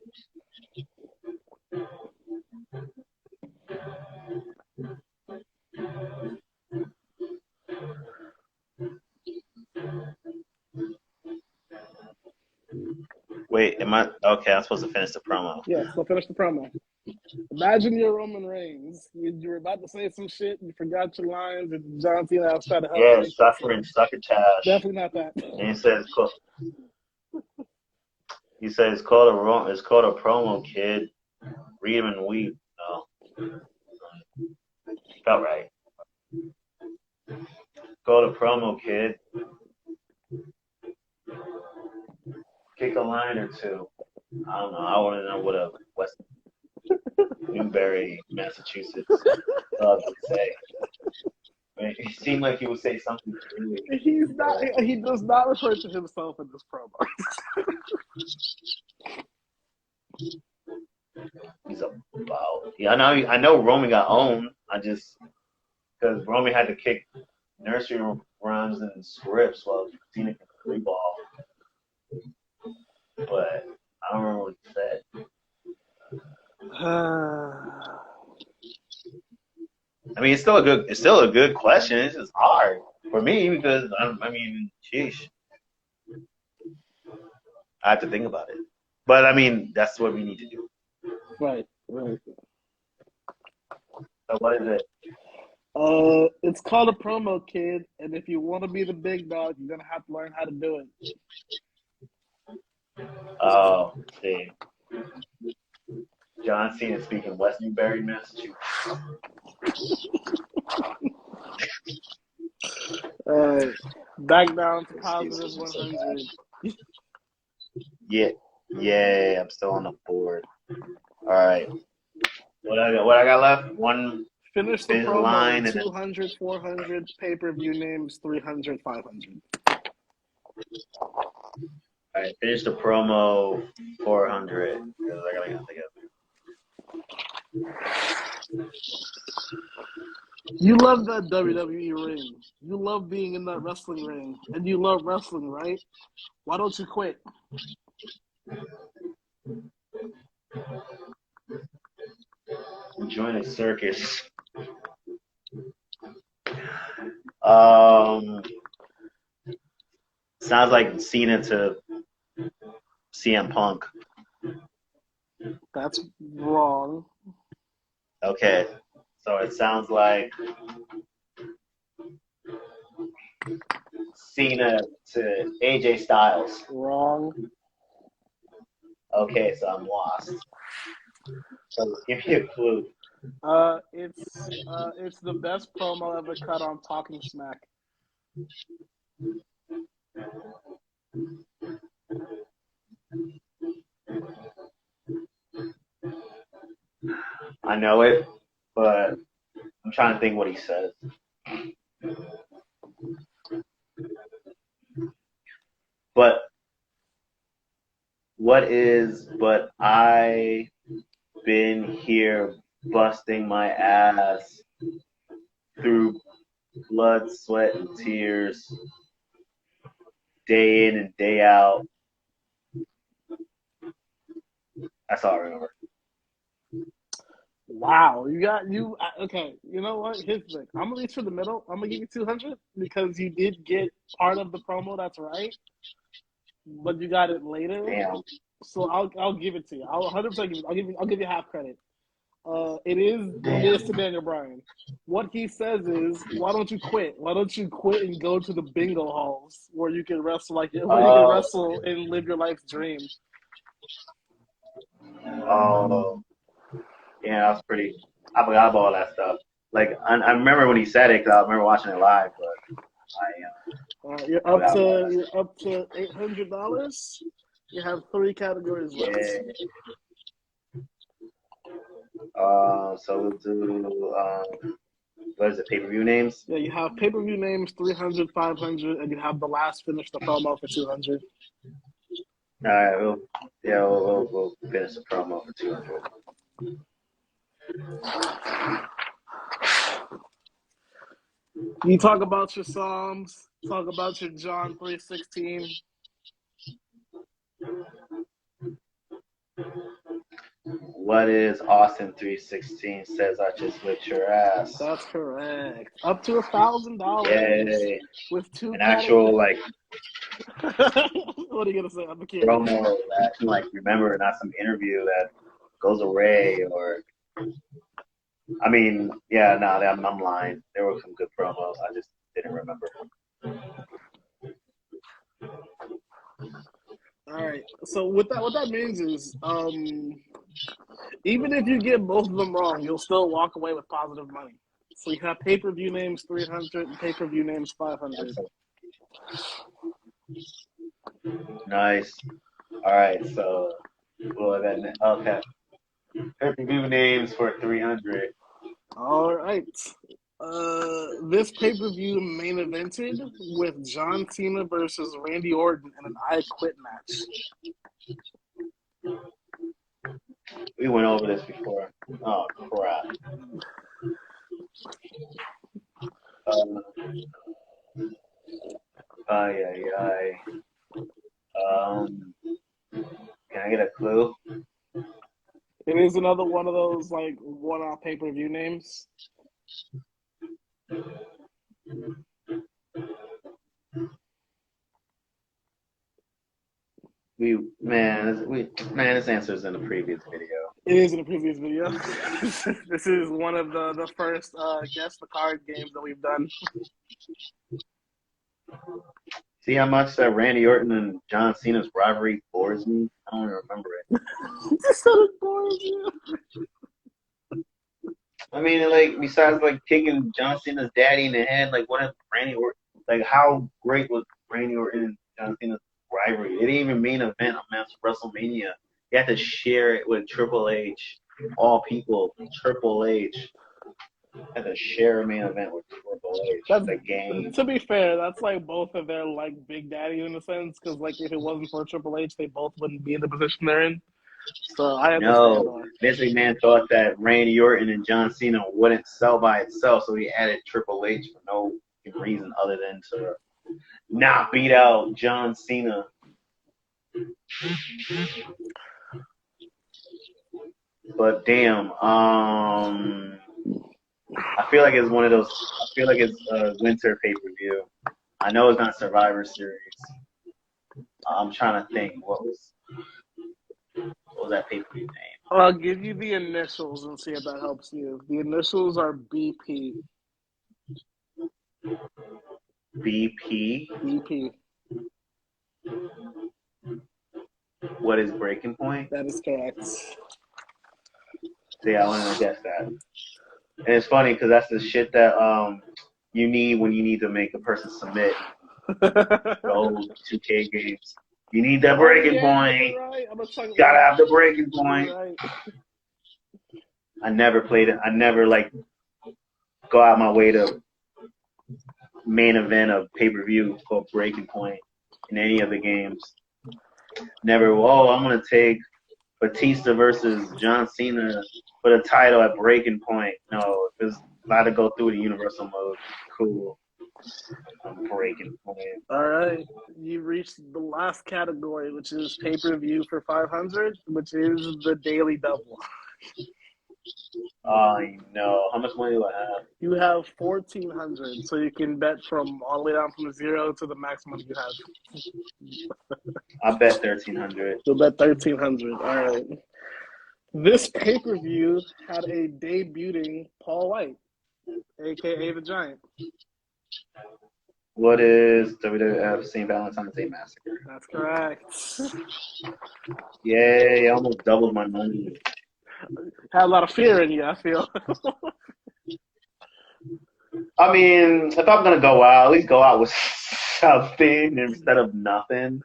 Wait, am I okay? I'm supposed to finish the promo. Yeah, so finish the promo. Imagine you're Roman Reigns. You're about to say some shit. You forgot your lines, and John Cena was trying to help Yeah, you. suffering, succotash. Definitely not that. And he says, it's called a promo, kid. Read him and weep. No, felt right. Called a promo, kid. Kick a line or two. I don't know. I want to know what a West Newbury, Massachusetts thug would say. I mean, it seemed like he would say something really. He's not. He does not refer to himself in this promo. He's about. Yeah, I know Roman got owned. I just because Roman had to kick nursery rhymes and scripts while Cena could free ball. But I don't remember what he said. I mean, it's still a good question. It's just hard for me because I mean, sheesh, I have to think about it. But I mean, that's what we need to do. Right. So what is it? It's called a promo, kid, and if you want to be the big dog, you're gonna have to learn how to do it. Oh, see. John Cena speaking West Newbury, Massachusetts. Back down to positive 100. Yeah, I'm still on the board. All right. What I got left? One. Finish the promo line with and 200, 400, pay-per-view names, 300, 500. All right, finish the promo 400. I gotta think of. You love that WWE ring. You love being in that wrestling ring. And you love wrestling, right? Why don't you quit? Join a circus. Sounds like Cena to CM Punk. That's wrong. Okay, so it sounds like Cena to AJ Styles. Wrong. Okay, so I'm lost. So give me a clue. It's the best promo ever cut on Talking Smack. I know it, but I'm trying to think what he says. But I been here busting my ass through blood, sweat, and tears day in and day out. That's all I remember. Wow, you got you okay. You know what? Here's the thing. I'm gonna reach for the middle. I'm gonna give you 200 because you did get part of the promo. That's right, but you got it later. Damn. So I'll give it to you. I'll 100% give it. I'll give you half credit. It is Damn. Mr. Daniel Bryan. What he says is, why don't you quit? Why don't you quit and go to the bingo halls where you can wrestle where you can Oh. wrestle and live your life's dream? Oh. Yeah, that's pretty. I forgot about all that stuff. Like I remember when he said it because I remember watching it live, but You're I forgot about that. you're up to $800. You have 3 categories left. Yeah. So we'll do what is it? Pay-per-view names. Yeah, you have pay-per-view names 300, 500, and you have the last finish the promo for 200. All right. We'll finish the promo for 200. You talk about your Psalms, talk about your John 3:16. What is Austin 3:16 says I just whipped your ass. That's correct. Up to $1,000 Yay. with 2 An actual like What are you gonna say? I'm a kid. promo that I can like remember, not some interview that goes away or. I mean, yeah, no, I'm lying. There were some good promos. I just didn't remember. All right. So what that means is, even if you get both of them wrong, you'll still walk away with positive money. So you have pay-per-view names 300 and pay-per-view names 500. Nice. All right, so well, then okay. Pay-per-view names for 300. All right. This pay-per-view main evented with John Cena versus Randy Orton in an I Quit match. We went over this before. Oh crap. Yeah. Can I get a clue? It is another one of those like one-off pay-per-view names. This answer's in the previous video. It is in the previous video. This is one of the first guess the card games that we've done. See how much that Randy Orton and John Cena's rivalry bores me? I don't even remember it. Just so it bores you. I mean, like, besides, like, kicking John Cena's daddy in the head, like, what if Randy Orton, like, how great was Randy Orton and John Cena's rivalry? It didn't even main event on WrestleMania. You had to share it with Triple H. All people, Triple H. Had to share a main event with Triple H. That's a game. To be fair, that's like both of their like big daddies in a sense, because like if it wasn't for Triple H, they both wouldn't be in the position they're in. So I understand. No, Vince McMahon thought that Randy Orton and John Cena wouldn't sell by itself, so he added Triple H for no reason other than to not beat out John Cena. But damn, I feel like it's one of those. I feel like it's a winter pay-per-view. I know it's not Survivor Series. I'm trying to think. What was that pay-per-view name? I'll give you the initials and see if that helps you. The initials are BP. BP. BP. What is Breaking Point? That is correct. See, I wanted to guess that. And it's funny because that's the shit that you need when you need to make a person submit. The old 2K games. You need that breaking point. Right. Gotta have the breaking point. Right. I never played it. I never like go out my way to main event of pay-per-view for breaking point in any of the games. Never. Oh, I'm gonna take Batista versus John Cena for the title at breaking point. No, it's allowed to go through the universal mode. Cool. I'm breaking point. All right, you reached the last category, which is pay-per-view for 500, which is the daily double. I know. How much money do I have? You have 1,400, so you can bet from all the way down from 0 to the maximum you have. I bet 1,300. You'll bet 1,300. All right. This pay-per-view had a debuting Paul White, aka the Giant. What is WWF St. Valentine's Day Massacre? That's correct. Yay! I almost doubled my money. Had a lot of fear in you, I feel. I mean, if I'm gonna go out, at least go out with something instead of nothing.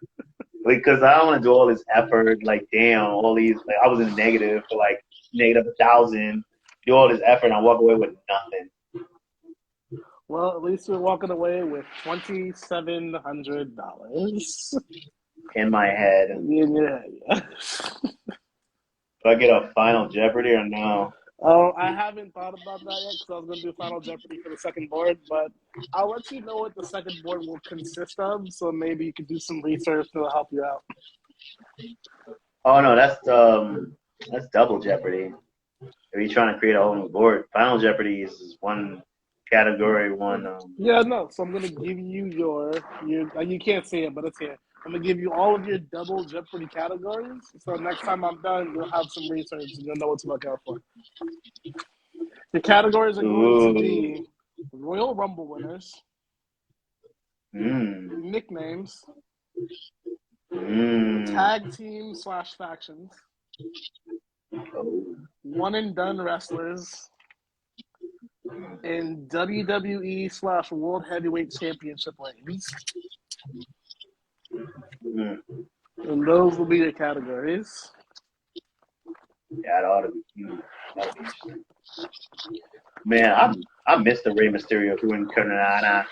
Because I don't want to do all this effort. Like, damn, all these. Like, I was in negative for like negative 1,000. Do all this effort, and I walk away with nothing. Well, at least we're walking away with $2,700 In my head. Yeah. Do I get a Final Jeopardy or no? Oh, I haven't thought about that yet because I was going to do Final Jeopardy for the second board, but I'll let you know what the second board will consist of, so maybe you could do some research that'll help you out. Oh no, that's double Jeopardy. Are you trying to create a whole new board? Final Jeopardy is one category, one. Yeah, no. So I'm gonna give you your you can't see it, but it's here. I'm gonna give you all of your double Jeopardy categories. So next time I'm done, you'll have some research and you'll know what to look out for. The categories are going to be Royal Rumble winners, nicknames, tag team / factions, one and done wrestlers, and WWE / World Heavyweight Championship reigns. And those will be your categories. Yeah, it ought to be. That would be interesting. Man, I miss the Rey Mysterio doing Canada.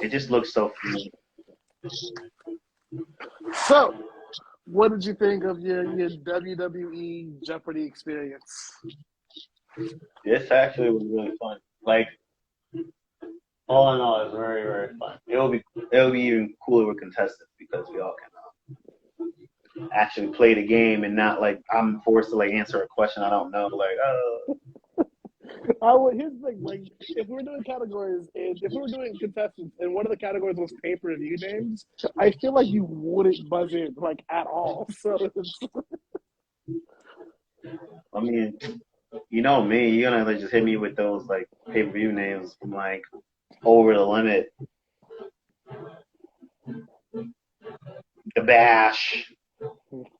It just looks so fun. So, what did you think of your WWE Jeopardy experience? This actually was really fun. Like, all in all, it was very, very fun. It'll be even cooler with contestants because we all can actually play the game and not like I'm forced to like answer a question I don't know. Like, Here's the thing, like, if we're doing categories, and if we were doing contestants, and one of the categories was pay-per-view names, I feel like you wouldn't buzz in, like, at all. So it's... I mean, you know me, you're gonna like, just hit me with those like pay-per-view names from like over the limit. The Bash.